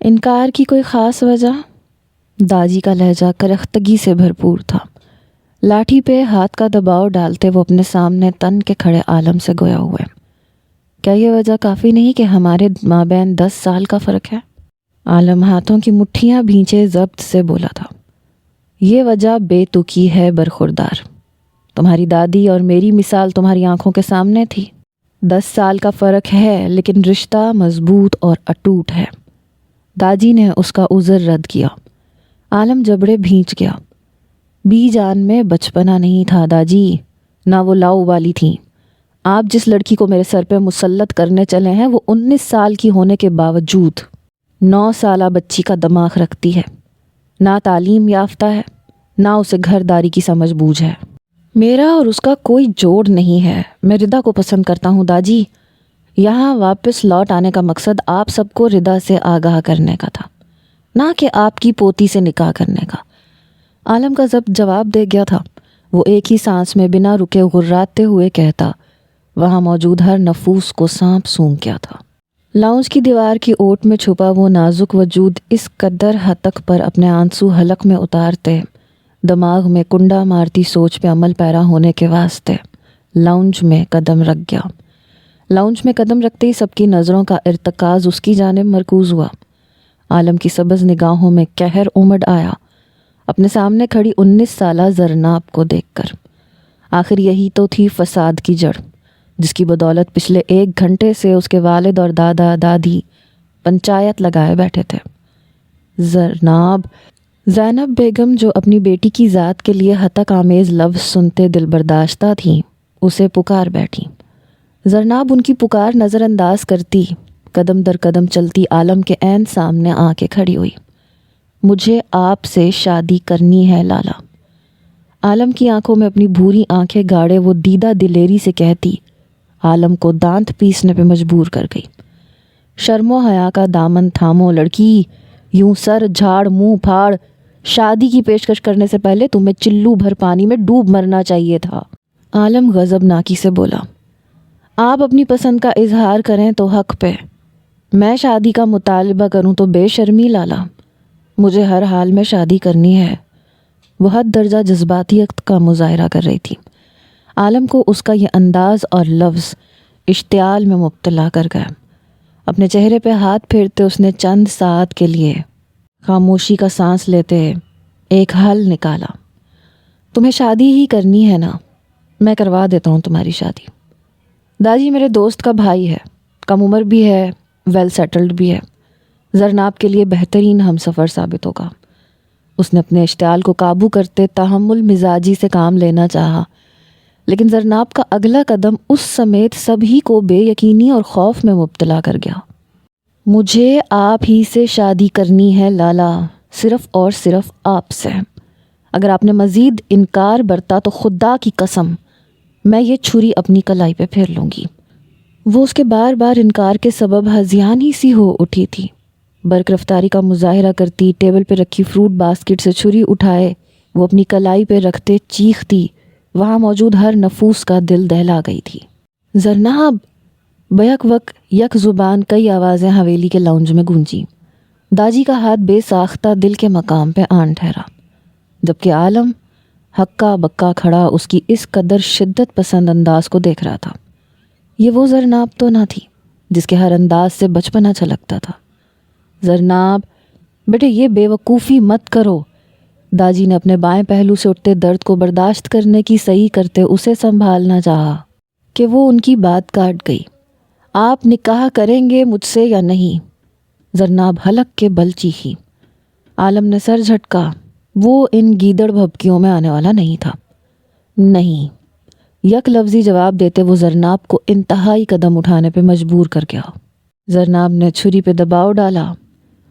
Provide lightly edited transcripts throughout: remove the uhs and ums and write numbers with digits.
انکار کی کوئی خاص وجہ؟ داجی کا لہجہ کرختگی سے بھرپور تھا۔ لاٹھی پہ ہاتھ کا دباؤ ڈالتے وہ اپنے سامنے تن کے کھڑے عالم سے گویا ہوئے۔ کیا یہ وجہ کافی نہیں کہ ہمارے مابین 10 سال کا فرق ہے؟ عالم ہاتھوں کی مٹھیاں بھینچے ضبط سے بولا تھا۔ یہ وجہ بے تکی ہے برخوردار۔ تمہاری دادی اور میری مثال تمہاری آنکھوں کے سامنے تھی۔ 10 سال کا فرق ہے لیکن رشتہ مضبوط اور اٹوٹ ہے۔ داجی نے اس کا عذر رد کیا۔ عالم جبڑے بھینچ گیا۔ بی جان میں بچپنا نہیں تھا داجی، نہ وہ لاؤ والی تھیں۔ آپ جس لڑکی کو میرے سر پہ مسلط کرنے چلے ہیں وہ 19 سال کی ہونے کے باوجود 9 سالہ بچی کا دماغ رکھتی ہے، نہ تعلیم یافتہ ہے، نہ اسے گھر داری کی سمجھ بوجھ ہے۔ میرا اور اس کا کوئی جوڑ نہیں ہے۔ میں ردا کو پسند کرتا ہوں داجی۔ یہاں واپس لوٹ آنے کا مقصد آپ سب کو ردا سے آگاہ کرنے کا تھا، نہ کہ آپ کی پوتی سے نکاح کرنے کا۔ عالم کا ضبط جواب دے گیا تھا۔ وہ ایک ہی سانس میں بنا رکے غراتے ہوئے کہتا، وہاں موجود ہر نفوس کو سانپ سونگھ گیا تھا۔ لاؤنج کی دیوار کی اوٹ میں چھپا وہ نازک وجود اس قدر حد تک پر اپنے آنسو حلق میں اتارتے، دماغ میں کنڈا مارتی سوچ پہ عمل پیرا ہونے کے واسطے لاؤنج میں قدم رکھ گیا۔ لاؤنج میں قدم رکھتے ہی سب کی نظروں کا ارتکاز اس کی جانب مرکوز ہوا۔ عالم کی سبز نگاہوں میں قہر امڈ آیا اپنے سامنے کھڑی 19 سالہ زرناب کو دیکھ کر۔ آخر یہی تو تھی فساد کی جڑ، جس کی بدولت پچھلے 1 گھنٹے سے اس کے والد اور دادا دادی پنچایت لگائے بیٹھے تھے۔ زینب بیگم جو اپنی بیٹی کی ذات کے لیے ہتک آمیز لفظ سنتے دل برداشتہ تھیں، اسے پکار بیٹھی۔ زرناب ان کی پکار نظر انداز کرتی قدم در قدم چلتی عالم کے عین سامنے آ کے کھڑی ہوئی۔ مجھے آپ سے شادی کرنی ہے لالا۔ عالم کی آنکھوں میں اپنی بھوری آنکھیں گاڑے وہ دیدہ دلیری سے کہتی، عالم کو دانت پیسنے پہ مجبور کر گئی۔ شرم و حیا کا دامن تھامو لڑکی، یوں سر جھاڑ منہ پھاڑ شادی کی پیشکش کرنے سے پہلے تمہیں چلو بھر پانی میں ڈوب مرنا چاہیے تھا۔ عالم غضبناکی سے بولا، آپ اپنی پسند کا اظہار کریں تو حق پہ، میں شادی کا مطالبہ کروں تو بے شرمی لالا۔ مجھے ہر حال میں شادی کرنی ہے۔ وہ حد درجہ جذباتیت کا مظاہرہ کر رہی تھی۔ عالم کو اس کا یہ انداز اور لفظ اشتعال میں مبتلا کر گیا۔ اپنے چہرے پہ ہاتھ پھیرتے اس نے چند ساعت کے لیے خاموشی کا سانس لیتے ایک حل نکالا، تمہیں شادی ہی کرنی ہے نا؟ میں کروا دیتا ہوں تمہاری شادی۔ داجی میرے دوست کا بھائی ہے، کم عمر بھی ہے، ویل سیٹلڈ بھی ہے، زرناب کے لیے بہترین ہم سفر ثابت ہوگا۔ اس نے اپنے اشتعال کو قابو کرتے تحمل مزاجی سے کام لینا چاہا، لیکن زرناب کا اگلا قدم اس سمیت سبھی کو بے یقینی اور خوف میں مبتلا کر گیا۔ مجھے آپ ہی سے شادی کرنی ہے لالا، صرف اور صرف آپ سے۔ اگر آپ نے مزید انکار برتا تو خدا کی قسم میں یہ چھری اپنی کلائی پہ پھیر لوں گی۔ وہ اس کے بار بار انکار کے سبب ہذیان ہی سی ہو اٹھی تھی۔ برق رفتاری کا مظاہرہ کرتی ٹیبل پہ رکھی فروٹ باسکٹ سے چھری اٹھائے وہ اپنی کلائی پہ رکھتے چیختی، وہاں موجود ہر نفوس کا دل دہلا گئی تھی۔ زرناب! بیک وقت یک زبان کئی آوازیں حویلی کے لاؤنج میں گونجی۔ داجی کا ہاتھ بے ساختہ دل کے مقام پہ آن ٹھہرا، جبکہ عالم ہکا بکا کھڑا اس کی اس قدر شدت پسند انداز کو دیکھ رہا تھا۔ یہ وہ زرناب تو نہ تھی جس کے ہر انداز سے بچپنا چھلکتا تھا۔ زرناب بیٹے یہ بے وقوفی مت کرو۔ داجی نے اپنے بائیں پہلو سے اٹھتے درد کو برداشت کرنے کی صحیح کرتے اسے سنبھالنا چاہا کہ وہ ان کی بات کاٹ گئی۔ آپ نکاح کریں گے مجھ سے یا نہیں؟ زرناب حلق کے بل چیخی۔ عالم نے سر جھٹکا، وہ ان گیدڑ بھبکیوں میں آنے والا نہیں تھا۔ نہیں، یک لفظی جواب دیتے وہ زرناب کو انتہائی قدم اٹھانے پہ مجبور کر گیا۔ زرناب نے چھری پہ دباؤ ڈالا،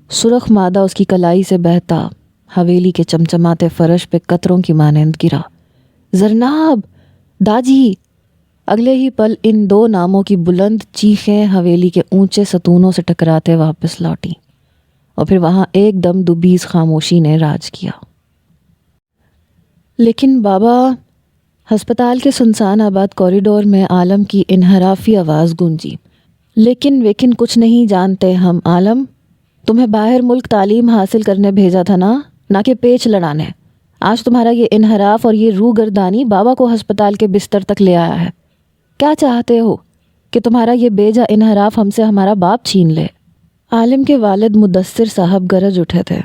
سرخ مادہ اس کی کلائی سے بہتا حویلی کے چمچماتے فرش پہ قطروں کی مانند گرا۔ زرناب! داجی! اگلے ہی پل ان 2 ناموں کی بلند چیخیں حویلی کے اونچے ستونوں سے ٹکراتے واپس لوٹی، اور پھر وہاں ایک دم دوبیز خاموشی نے راج کیا۔ لیکن بابا، ہسپتال کے سنسان آباد کوریڈور میں عالم کی انحرافی آواز گونجی۔ لیکن ویکن کچھ نہیں جانتے ہم عالم، تمہیں باہر ملک تعلیم حاصل کرنے بھیجا تھا نہ کہ پیچ لڑانے۔ آج تمہارا یہ انحراف اور یہ روگردانی بابا کو ہسپتال کے بستر تک لے آیا ہے۔ کیا چاہتے ہو کہ تمہارا یہ بیجا انحراف ہم سے ہمارا باپ چھین لے؟ عالم کے والد مدثر صاحب گرج اٹھے تھے۔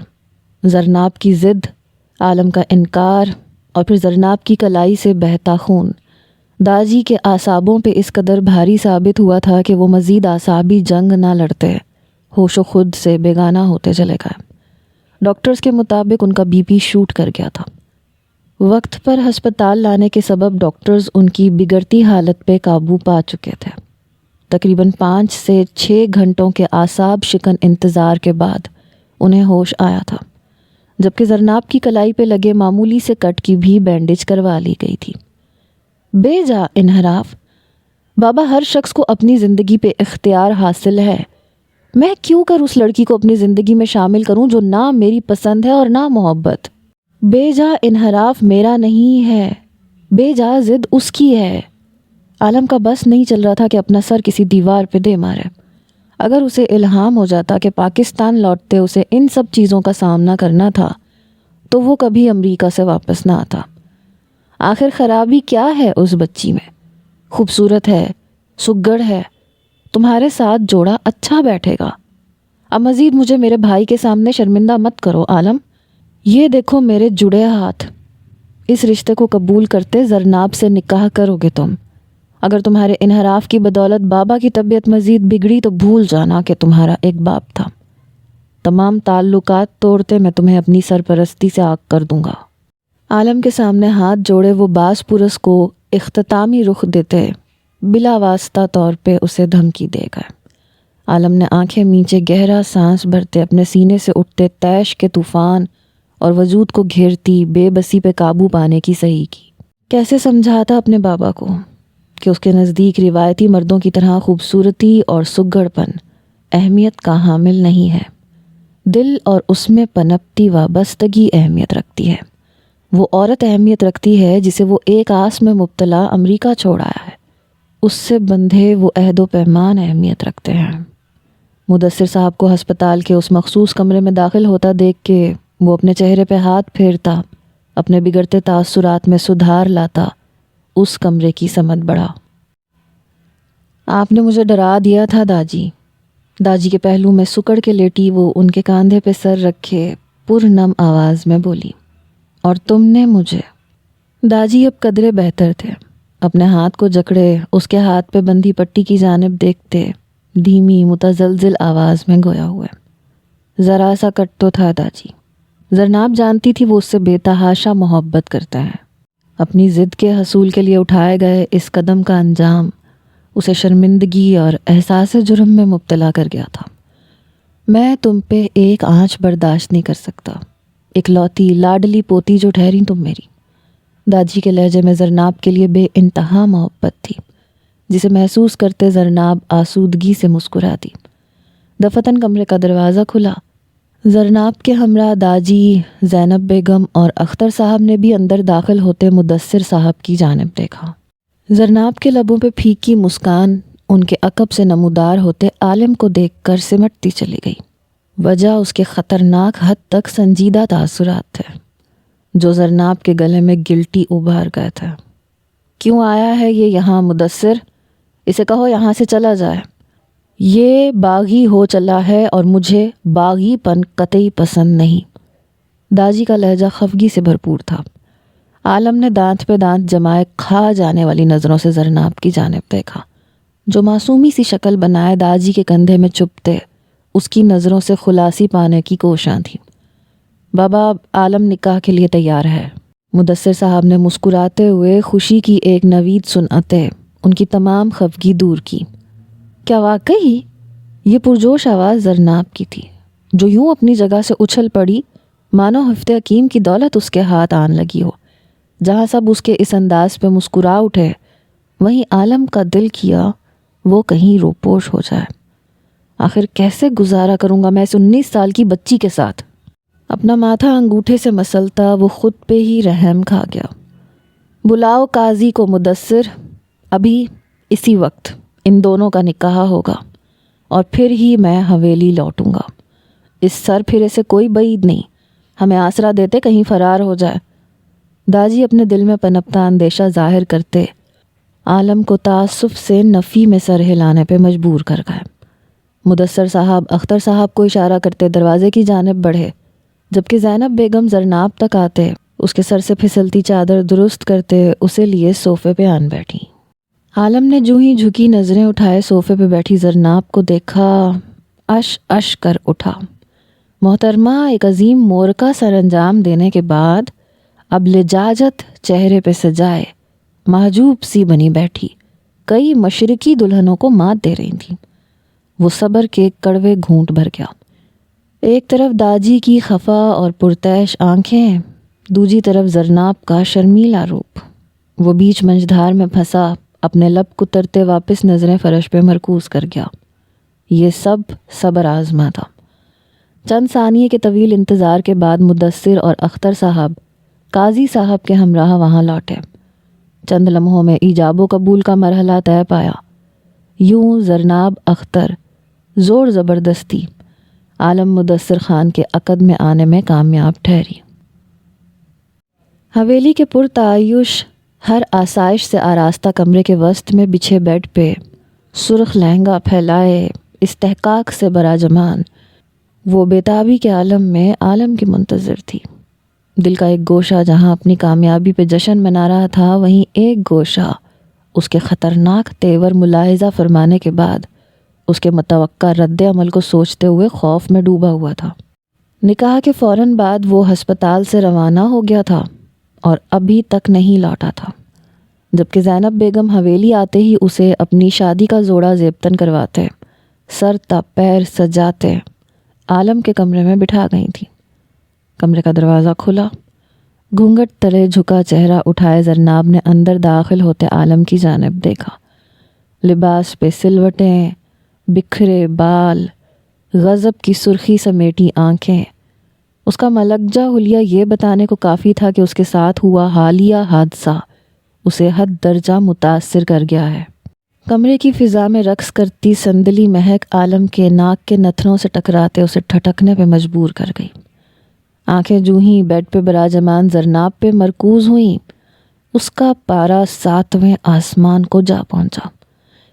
زرناب کی ضد، عالم کا انکار اور پھر زرناب کی کلائی سے بہتا خون داجی کے اعصابوں پہ اس قدر بھاری ثابت ہوا تھا کہ وہ مزید اعصابی جنگ نہ لڑتے، ہوش و خود سے بیگانہ ہوتے چلے گئے۔ ڈاکٹرز کے مطابق ان کا بی پی شوٹ کر گیا تھا۔ وقت پر ہسپتال لانے کے سبب ڈاکٹرز ان کی بگڑتی حالت پہ قابو پا چکے تھے۔ تقریباً 5 سے 6 گھنٹوں کے اعصاب شکن انتظار کے بعد انہیں ہوش آیا تھا، جبکہ زرناب کی کلائی پہ لگے معمولی سے کٹ کی بھی بینڈیج کروا لی گئی تھی۔ بے جا انحراف؟ بابا، ہر شخص کو اپنی زندگی پہ اختیار حاصل ہے۔ میں کیوں کر اس لڑکی کو اپنی زندگی میں شامل کروں جو نہ میری پسند ہے اور نہ محبت؟ بے جا انحراف میرا نہیں ہے، بے جا ضد اس کی ہے۔ عالم کا بس نہیں چل رہا تھا کہ اپنا سر کسی دیوار پہ دے مارے۔ اگر اسے الہام ہو جاتا کہ پاکستان لوٹتے اسے ان سب چیزوں کا سامنا کرنا تھا تو وہ کبھی امریکہ سے واپس نہ آتا۔ آخر خرابی کیا ہے اس بچی میں؟ خوبصورت ہے، سگڑ ہے، تمہارے ساتھ جوڑا اچھا بیٹھے گا۔ اب مزید مجھے میرے بھائی کے سامنے شرمندہ مت کرو عالم۔ یہ دیکھو میرے جڑے ہاتھ۔ اس رشتے کو قبول کرتے زرناب سے نکاح کرو گے تم۔ اگر تمہارے انحراف کی بدولت بابا کی طبیعت مزید بگڑی تو بھول جانا کہ تمہارا ایک باپ تھا۔ تمام تعلقات توڑتے میں تمہیں اپنی سرپرستی سے آگ کر دوں گا۔ عالم کے سامنے ہاتھ جوڑے وہ باز پرس کو اختتامی رخ دیتے بلا واسطہ طور پہ اسے دھمکی دے گئے۔ عالم نے آنکھیں میچے گہرا سانس بھرتے اپنے سینے سے اٹھتے تیش کے طوفان اور وجود کو گھیرتی بے بسی پہ قابو پانے کی صحیح کی۔ کیسے سمجھاتا اپنے بابا کو کہ اس کے نزدیک روایتی مردوں کی طرح خوبصورتی اور سگڑ پن اہمیت کا حامل نہیں ہے، دل اور اس میں پنپتی وابستگی اہمیت رکھتی ہے۔ وہ عورت اہمیت رکھتی ہے جسے وہ ایک آس میں مبتلا امریکہ چھوڑ آیا ہے، اس سے بندھے وہ عہد و پیمان اہمیت رکھتے ہیں۔ مدثر صاحب کو ہسپتال کے اس مخصوص کمرے میں داخل ہوتا دیکھ کے وہ اپنے چہرے پہ ہاتھ پھیرتا، اپنے بگڑتے تاثرات میں سدھار لاتا، اس کمرے کی سمت بڑھا۔ آپ نے مجھے ڈرا دیا تھا داجی۔ داجی کے پہلو میں سکڑ کے لیٹی وہ ان کے کاندھے پہ سر رکھے پرنم آواز میں بولی، اور تم نے مجھے۔ داجی اب قدرے بہتر تھے، اپنے ہاتھ کو جکڑے اس کے ہاتھ پہ بندھی پٹی کی جانب دیکھتے دھیمی متزلزل آواز میں گویا ہوئے، ذرا سا کٹ تو تھا داجی۔ زرناب جانتی تھی وہ اس سے بے تحاشا محبت کرتے ہیں۔ اپنی ضد کے حصول کے لیے اٹھائے گئے اس قدم کا انجام اسے شرمندگی اور احساس جرم میں مبتلا کر گیا تھا۔ میں تم پہ ایک آنچ برداشت نہیں کر سکتا، اکلوتی لاڈلی پوتی جو ٹھہری تم میری۔ داجی کے لہجے میں زرناب کے لیے بے انتہا محبت تھی، جسے محسوس کرتے زرناب آسودگی سے مسکرا دی۔ دفتن کمرے کا دروازہ کھلا۔ زرناب کے ہمراہ داجی، زینب بیگم اور اختر صاحب نے بھی اندر داخل ہوتے مدثر صاحب کی جانب دیکھا۔ زرناب کے لبوں پہ پھیکی مسکان ان کے عقب سے نمودار ہوتے عالم کو دیکھ کر سمٹتی چلی گئی۔ وجہ اس کے خطرناک حد تک سنجیدہ تاثرات تھے جو زرناب کے گلے میں گلٹی ابھار گئے تھے۔ کیوں آیا ہے یہ یہاں مدثر؟ اسے کہو یہاں سے چلا جائے۔ یہ باغی ہو چلا ہے اور مجھے باغی پن قطعی پسند نہیں۔ داجی کا لہجہ خفگی سے بھرپور تھا۔ عالم نے دانت پہ دانت جمائے کھا جانے والی نظروں سے زرناب کی جانب دیکھا، جو معصومی سی شکل بنائے داجی کے کندھے میں چپتے اس کی نظروں سے خلاصی پانے کی کوشاں تھی۔ بابا، عالم نکاح کے لیے تیار ہے۔ مدثر صاحب نے مسکراتے ہوئے خوشی کی ایک نوید سناتے ان کی تمام خفگی دور کی۔ کیا واقعی؟ یہ پرجوش آواز زرناب کی تھی، جو یوں اپنی جگہ سے اچھل پڑی مانو ہفت حکیم کی دولت اس کے ہاتھ آن لگی ہو۔ جہاں سب اس کے اس انداز پہ مسکرا اٹھے، وہیں عالم کا دل کیا وہ کہیں روپوش ہو جائے۔ آخر کیسے گزارا کروں گا میں اس 19 سال کی بچی کے ساتھ؟ اپنا ماتھا انگوٹھے سے مسلتا وہ خود پہ ہی رحم کھا گیا۔ بلاؤ قاضی کو مدثر، ابھی اسی وقت ان دونوں کا نکاح ہوگا اور پھر ہی میں حویلی لوٹوں گا۔ اس سر پھرے سے کوئی بعید نہیں، ہمیں آسرا دیتے کہیں فرار ہو جائے۔ داجی اپنے دل میں پنپتا اندیشہ ظاہر کرتے عالم کو تعصب سے نفی میں سر ہلانے پہ مجبور کر گئے۔ مدثر صاحب اختر صاحب کو اشارہ کرتے دروازے کی جانب بڑھے، جبکہ زینب بیگم زرناب تک آتے اس کے سر سے پھسلتی چادر درست کرتے اسے لیے صوفے پہ آن بیٹھی۔ عالم نے جو ہی جھکی نظریں اٹھائے صوفے پہ بیٹھی زرناب کو دیکھا، اش اش کر اٹھا۔ محترمہ ایک عظیم مورکا سر انجام دینے کے بعد اب لجاجت چہرے پہ سجائے محجوب سی بنی بیٹھی کئی مشرقی دلہنوں کو مات دے رہی تھیں۔ وہ صبر کے کڑوے گھونٹ بھر گیا۔ ایک طرف داجی کی خفا اور پرتعش آنکھیں، دوسری طرف زرناب کا شرمیلا روپ۔ وہ بیچ منجدھار میں پھنسا، اپنے لب کترتے واپس نظریں فرش پہ مرکوز کر گیا۔ یہ سب صبر آزما تھا۔ چند ثانیے کے طویل انتظار کے بعد مدثر اور اختر صاحب قاضی صاحب کے ہمراہ وہاں لوٹے۔ چند لمحوں میں ایجاب و قبول کا مرحلہ طے پایا۔ یوں زرناب اختر زور زبردستی عالم مدثر خان کے عقد میں آنے میں کامیاب ٹھہری۔ حویلی کے پرتعیش ہر آسائش سے آراستہ کمرے کے وسط میں بچھے بیڈ پہ سرخ لہنگا پھیلائے استحقاق سے براجمان وہ بیتابی کے عالم میں عالم کی منتظر تھی۔ دل کا ایک گوشہ جہاں اپنی کامیابی پہ جشن منا رہا تھا، وہیں ایک گوشہ اس کے خطرناک تیور ملاحظہ فرمانے کے بعد اس کے متوقع رد عمل کو سوچتے ہوئے خوف میں ڈوبا ہوا تھا۔ نکاح کے فوراً بعد وہ ہسپتال سے روانہ ہو گیا تھا اور ابھی تک نہیں لوٹا تھا، جبکہ زینب بیگم حویلی آتے ہی اسے اپنی شادی کا جوڑا زیبتن کرواتے، سر تا پیر سجاتے عالم کے کمرے میں بٹھا گئی تھی۔ کمرے کا دروازہ کھلا، گھونگھٹ تلے جھکا چہرہ اٹھائے زرناب نے اندر داخل ہوتے عالم کی جانب دیکھا۔ لباس پہ سلوٹیں، بکھرے بال، غضب کی سرخی سمیٹی آنکھیں۔ اس کا ملکجہ حلیہ یہ بتانے کو کافی تھا کہ اس کے ساتھ ہوا حالیہ حادثہ اسے حد درجہ متاثر کر گیا ہے۔ کمرے کی فضا میں رقص کرتی سندلی مہک عالم کے ناک کے نتھنوں سے ٹکراتے اسے ٹھٹکنے پہ مجبور کر گئی۔ آنکھیں جو ہی بیڈ پہ براجمان زرناب پہ مرکوز ہوئیں، اس کا پارا 7ویں آسمان کو جا پہنچا۔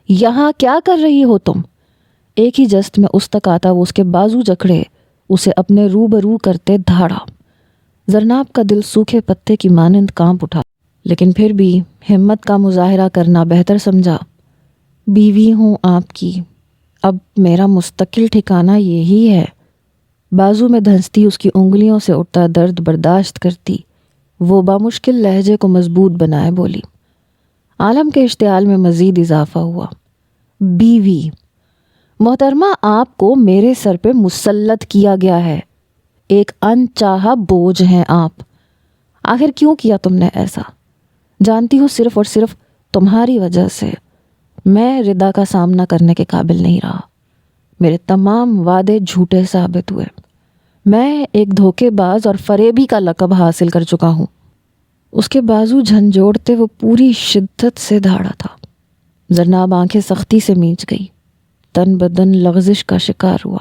یہاں کیا کر رہی ہو تم؟ ایک ہی جست میں اس تک آتا وہ اس کے بازو جکڑے اسے اپنے روبرو کرتے دھاڑا۔ زرناب کا دل سوکھے پتے کی مانند کانپ اٹھا، لیکن پھر بھی ہمت کا مظاہرہ کرنا بہتر سمجھا۔ بیوی ہوں آپ کی، اب میرا مستقل ٹھکانہ یہی ہے۔ بازو میں دھنستی اس کی انگلیوں سے اٹھتا درد برداشت کرتی وہ بامشکل لہجے کو مضبوط بنائے بولی۔ عالم کے اشتعال میں مزید اضافہ ہوا۔ بیوی محترمہ، آپ کو میرے سر پہ مسلط کیا گیا ہے، ایک انچاہا بوجھ ہیں آپ۔ آخر کیوں کیا تم نے ایسا؟ جانتی ہوں صرف اور صرف تمہاری وجہ سے میں ردا کا سامنا کرنے کے قابل نہیں رہا۔ میرے تمام وعدے جھوٹے ثابت ہوئے۔ میں ایک دھوکے باز اور فریبی کا لقب حاصل کر چکا ہوں۔ اس کے بازو جھنجھوڑتے وہ پوری شدت سے دھاڑا تھا۔ زرناب آنکھیں سختی سے میچ گئی، تن بدن لغزش کا شکار ہوا۔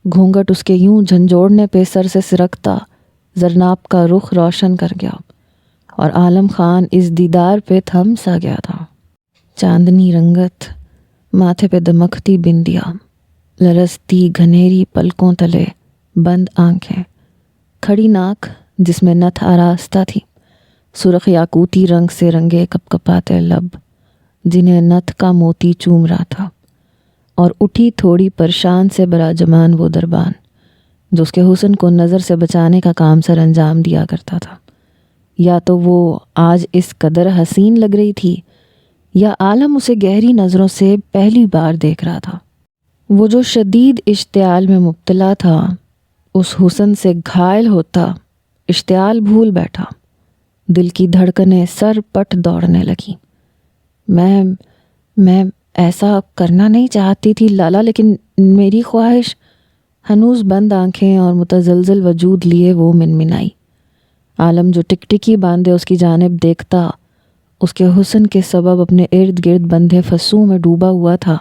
گھونگھٹ اس کے یوں جھنجھوڑنے پہ سر سے سرکتا زرناب کا رخ روشن کر گیا اور عالم خان اس دیدار پہ تھم سا گیا تھا۔ چاندنی رنگت، ماتھے پہ دمکتی بندیا، لرزتی گھنیری پلکوں تلے بند آنکھیں، کھڑی ناک جس میں نتھ آراستہ تھی، سرخ یاقوتی رنگ سے رنگے کپ کپاتے لب جنہیں نتھ کا موتی چوم رہا تھا، اور اٹھی تھوڑی پرشان سے براجمان وہ دربان جو اس کے حسن کو نظر سے بچانے کا کام سر انجام دیا کرتا تھا۔ یا تو وہ آج اس قدر حسین لگ رہی تھی یا عالم اسے گہری نظروں سے پہلی بار دیکھ رہا تھا۔ وہ جو شدید اشتعال میں مبتلا تھا اس حسن سے گھائل ہوتا اشتعال بھول بیٹھا۔ دل کی دھڑکنیں سر پٹ دوڑنے لگیں۔ میں ایسا کرنا نہیں چاہتی تھی لالا، لیکن میری خواہش۔ ہنوز بند آنکھیں اور متزلزل وجود لیے وہ منمنائی۔ عالم جو ٹکٹکی باندھے اس کی جانب دیکھتا، اس کے حسن کے سبب اپنے ارد گرد بندھے فسوں میں ڈوبا ہوا تھا،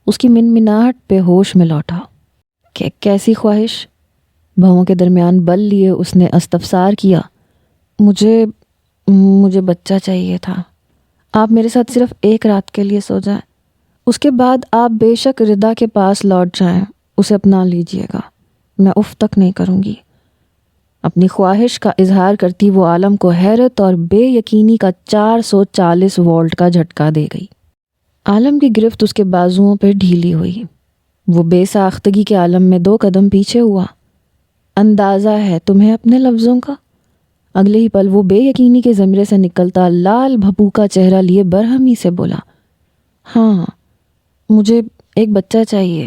اس کی منمناہٹ بے ہوش میں لوٹا۔ کیسی خواہش؟ بھووں کے درمیان بل لیے اس نے استفسار کیا۔ مجھے بچہ چاہیے تھا۔ آپ میرے ساتھ صرف ایک رات کے لیے سو جائیں، اس کے بعد آپ بے شک ردا کے پاس لوٹ جائیں، اسے اپنا لیجئے گا، میں اف تک نہیں کروں گی۔ اپنی خواہش کا اظہار کرتی وہ عالم کو حیرت اور بے یقینی کا 440 وولٹ کا جھٹکا دے گئی۔ عالم کی گرفت اس کے بازوؤں پہ ڈھیلی ہوئی، وہ بے ساختگی کے عالم میں 2 قدم پیچھے ہوا۔ اندازہ ہے تمہیں اپنے لفظوں کا؟ اگلے ہی پل وہ بے یقینی کے زمرے سے نکلتا لال بھپو کا چہرہ لیے برہمی سے بولا، ہاں مجھے ایک بچہ چاہیے،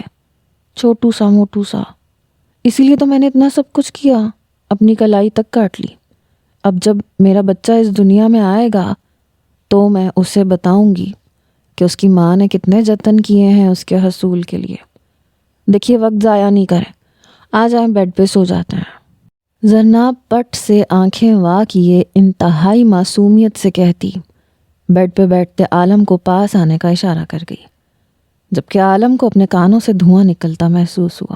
چھوٹو سا موٹو سا، اسی لیے تو میں نے اتنا سب کچھ کیا، اپنی کلائی تک کاٹ لی۔ اب جب میرا بچہ اس دنیا میں آئے گا تو میں اسے بتاؤں گی کہ اس کی ماں نے کتنے جتن کیے ہیں اس کے حصول کے لیے۔ دیکھیے وقت ضائع نہیں کریں، آ جائیں بیڈ پہ سو جاتے ہیں۔ زرناب پٹ سے آنکھیں وا کیے انتہائی معصومیت سے کہتی، بیڈ پہ بیٹھتے عالم کو پاس آنے کا اشارہ کر گئی، جبکہ عالم کو اپنے کانوں سے دھواں نکلتا محسوس ہوا۔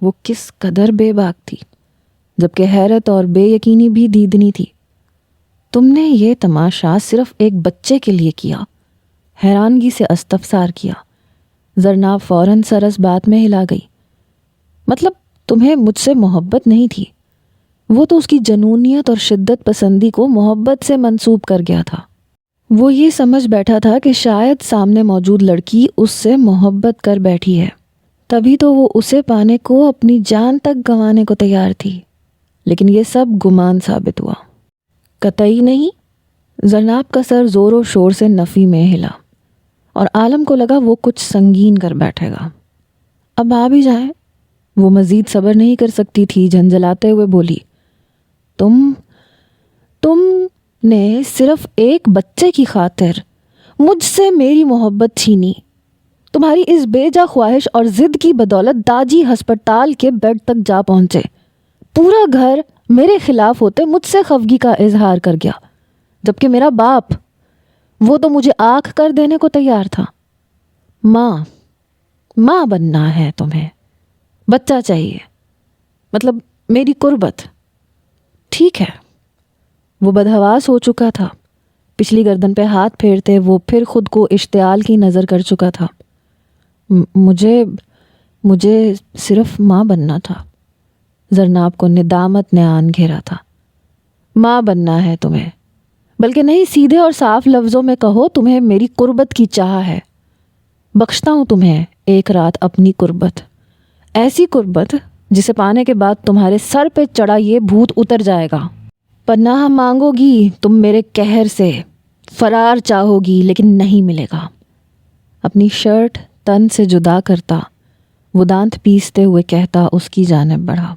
وہ کس قدر بے باک تھی، جبکہ حیرت اور بے یقینی بھی دیدنی تھی۔ تم نے یہ تماشا صرف ایک بچے کے لیے کیا؟ حیرانگی سے استفسار کیا۔ زرناب فوراً سر اس بات میں ہلا گئی۔ مطلب تمہیں مجھ سے محبت نہیں تھی؟ وہ تو اس کی جنونیت اور شدت پسندی کو محبت سے منسوب کر گیا تھا۔ وہ یہ سمجھ بیٹھا تھا کہ شاید سامنے موجود لڑکی اس سے محبت کر بیٹھی ہے، تبھی تو وہ اسے پانے کو اپنی جان تک گنوانے کو تیار تھی۔ لیکن یہ سب گمان ثابت ہوا۔ قطعی نہیں۔ زرناب کا سر زور و شور سے نفی میں ہلا اور عالم کو لگا وہ کچھ سنگین کر بیٹھے گا۔ اب آ بھی جائیں۔ وہ مزید صبر نہیں کر سکتی تھی، جھنجھلاتے ہوئے بولی، تم نے صرف ایک بچے کی خاطر مجھ سے میری محبت چھینی۔ تمہاری اس بے جا خواہش اور ضد کی بدولت داجی ہسپتال کے بیڈ تک جا پہنچے۔ پورا گھر میرے خلاف ہوتے مجھ سے خفگی کا اظہار کر گیا، جبکہ میرا باپ وہ تو مجھے آنکھ کر دینے کو تیار تھا۔ ماں بننا ہے تمہیں، بچہ چاہیے، مطلب میری قربت، ٹھیک ہے۔ وہ بدحواس ہو چکا تھا، پچھلی گردن پہ ہاتھ پھیرتے وہ پھر خود کو اشتعال کی نظر کر چکا تھا۔ مجھے صرف ماں بننا تھا۔ زرناب کو ندامت نے آن گھیرا تھا۔ ماں بننا ہے تمہیں، بلکہ نہیں، سیدھے اور صاف لفظوں میں کہو، تمہیں میری قربت کی چاہ ہے۔ بخشتا ہوں تمہیں ایک رات اپنی قربت، ایسی قربت جسے پانے کے بعد تمہارے سر پہ چڑھا یہ بھوت اتر جائے گا۔ پناہ مانگو گی تم میرے قہر سے، فرار چاہو گی لیکن نہیں ملے گا۔ اپنی شرٹ تن سے جدا کرتا وہ دانت پیستے ہوئے کہتا اس کی جانب بڑھا،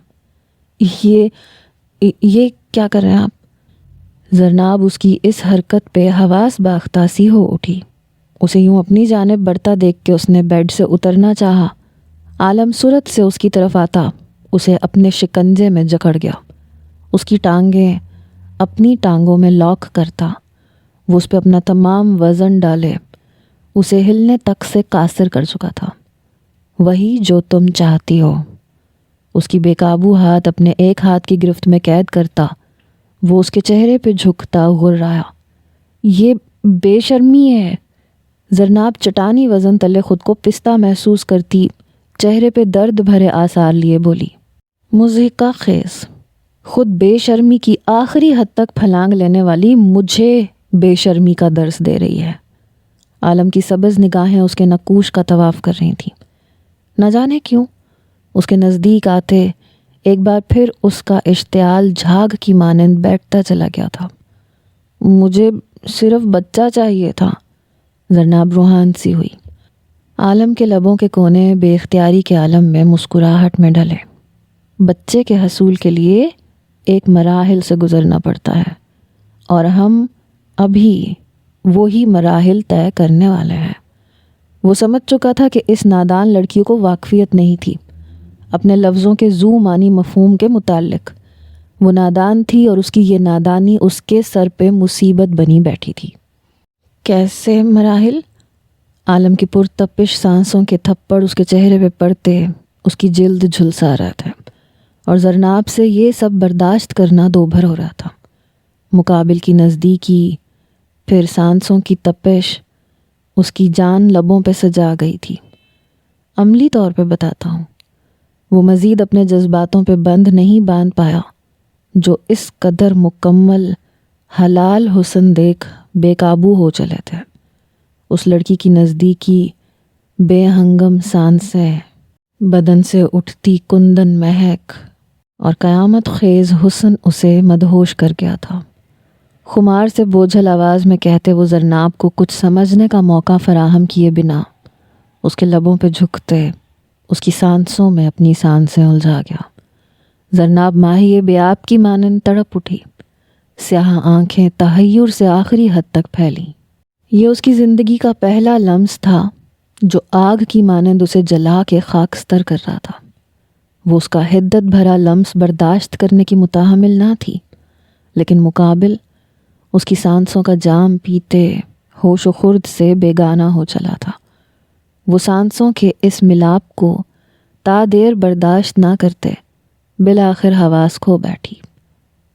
یہ کیا کر رہے ہیں آپ؟ زرناب اس کی اس حرکت پہ حواس باختہ سی ہو اٹھی۔ اسے یوں اپنی جانب بڑھتا دیکھ کے اس نے بیڈ سے اترنا چاہا۔ عالم سرعت سے اس کی طرف آتا، اسے اپنے شکنجے میں جکڑ گیا، اس کی ٹانگیں اپنی ٹانگوں میں لاک کرتا۔ وہ اس پہ اپنا تمام وزن ڈالے، اسے ہلنے تک سے قاصر کر چکا تھا۔ وہی جو تم چاہتی ہو۔ اس کی بے قابو ہاتھ اپنے ایک ہاتھ کی گرفت میں قید کرتا وہ اس کے چہرے پہ جھکتا غرایا، یہ بے شرمی ہے۔ زرناب چٹانی وزن تلے خود کو پستہ محسوس کرتی چہرے پہ درد بھرے آثار لیے بولی، مضحکہ خیز، خود بے شرمی کی آخری حد تک پھلانگ لینے والی مجھے بے شرمی کا درس دے رہی ہے۔ عالم کی سبز نگاہیں اس کے نقوش کا طواف کر رہی تھیں۔ نہ جانے کیوں اس کے نزدیک آتے ایک بار پھر اس کا اشتعال جھاگ کی مانند بیٹھتا چلا گیا تھا۔ مجھے صرف بچہ چاہیے تھا۔ زرناب روحان سی ہوئی۔ عالم کے لبوں کے کونے بے اختیاری کے عالم میں مسکراہٹ میں ڈھلے۔ بچے کے حصول کے لیے ایک مراحل سے گزرنا پڑتا ہے اور ہم ابھی وہی مراحل طے کرنے والے ہیں۔ وہ سمجھ چکا تھا کہ اس نادان لڑکی کو واقفیت نہیں تھی اپنے لفظوں کے ذو معنی مفہوم کے متعلق۔ وہ نادان تھی اور اس کی یہ نادانی اس کے سر پہ مصیبت بنی بیٹھی تھی۔ کیسے مراحل؟ عالم کی پرتپش سانسوں کے تھپڑ اس کے چہرے پہ پڑتے اس کی جلد جھلسا رہا تھا اور زرناب سے یہ سب برداشت کرنا دوبھر ہو رہا تھا۔ مقابل کی نزدیکی، پھر سانسوں کی تپش، اس کی جان لبوں پہ سجا گئی تھی۔ عملی طور پہ بتاتا ہوں، وہ مزید اپنے جذباتوں پہ بند نہیں باندھ پایا جو اس قدر مکمل حلال حسن دیکھ بے قابو ہو چلے تھے۔ اس لڑکی کی نزدیکی، بے ہنگم سانسیں، بدن سے اٹھتی کندن مہک اور قیامت خیز حسن اسے مدہوش کر گیا تھا۔ خمار سے بوجھل آواز میں کہتے وہ زرناب کو کچھ سمجھنے کا موقع فراہم کیے بنا اس کے لبوں پہ جھکتے اس کی سانسوں میں اپنی سانسیں الجھا گیا۔ زرناب ماہی بیاب کی مانند تڑپ اٹھی، سیاہ آنکھیں تحیر سے آخری حد تک پھیلیں۔ یہ اس کی زندگی کا پہلا لمس تھا جو آگ کی مانند اسے جلا کے خاکستر کر رہا تھا۔ وہ اس کا حدت بھرا لمس برداشت کرنے کی متحمل نہ تھی، لیکن مقابل اس کی سانسوں کا جام پیتے ہوش و خرد سے بیگانہ ہو چلا تھا۔ وہ سانسوں کے اس ملاپ کو تا دیر برداشت نہ کرتے بالآخر حواس کھو بیٹھی۔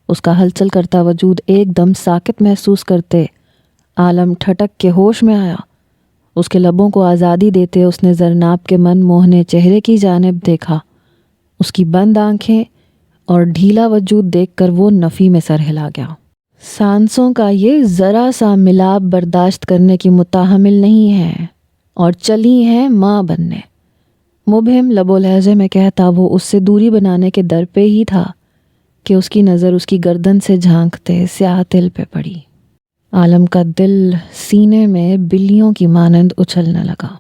اس کا ہلچل کرتا وجود ایک دم ساکت محسوس کرتے عالم ٹھٹک کے ہوش میں آیا۔ اس کے لبوں کو آزادی دیتے اس نے زرناب کے من موہنے چہرے کی جانب دیکھا۔ اس کی بند آنکھیں اور ڈھیلا وجود دیکھ کر وہ نفی میں سر ہلا گیا۔ سانسوں کا یہ ذرا سا ملاپ برداشت کرنے کی متحمل نہیں ہے اور چلی ہیں ماں بننے۔ مبہم لب و لہجے میں کہتا وہ اس سے دوری بنانے کے در پہ ہی تھا کہ اس کی نظر اس کی گردن سے جھانکتے سیاہ تل پہ پڑی۔ عالم کا دل سینے میں بلیوں کی مانند اچھلنے لگا۔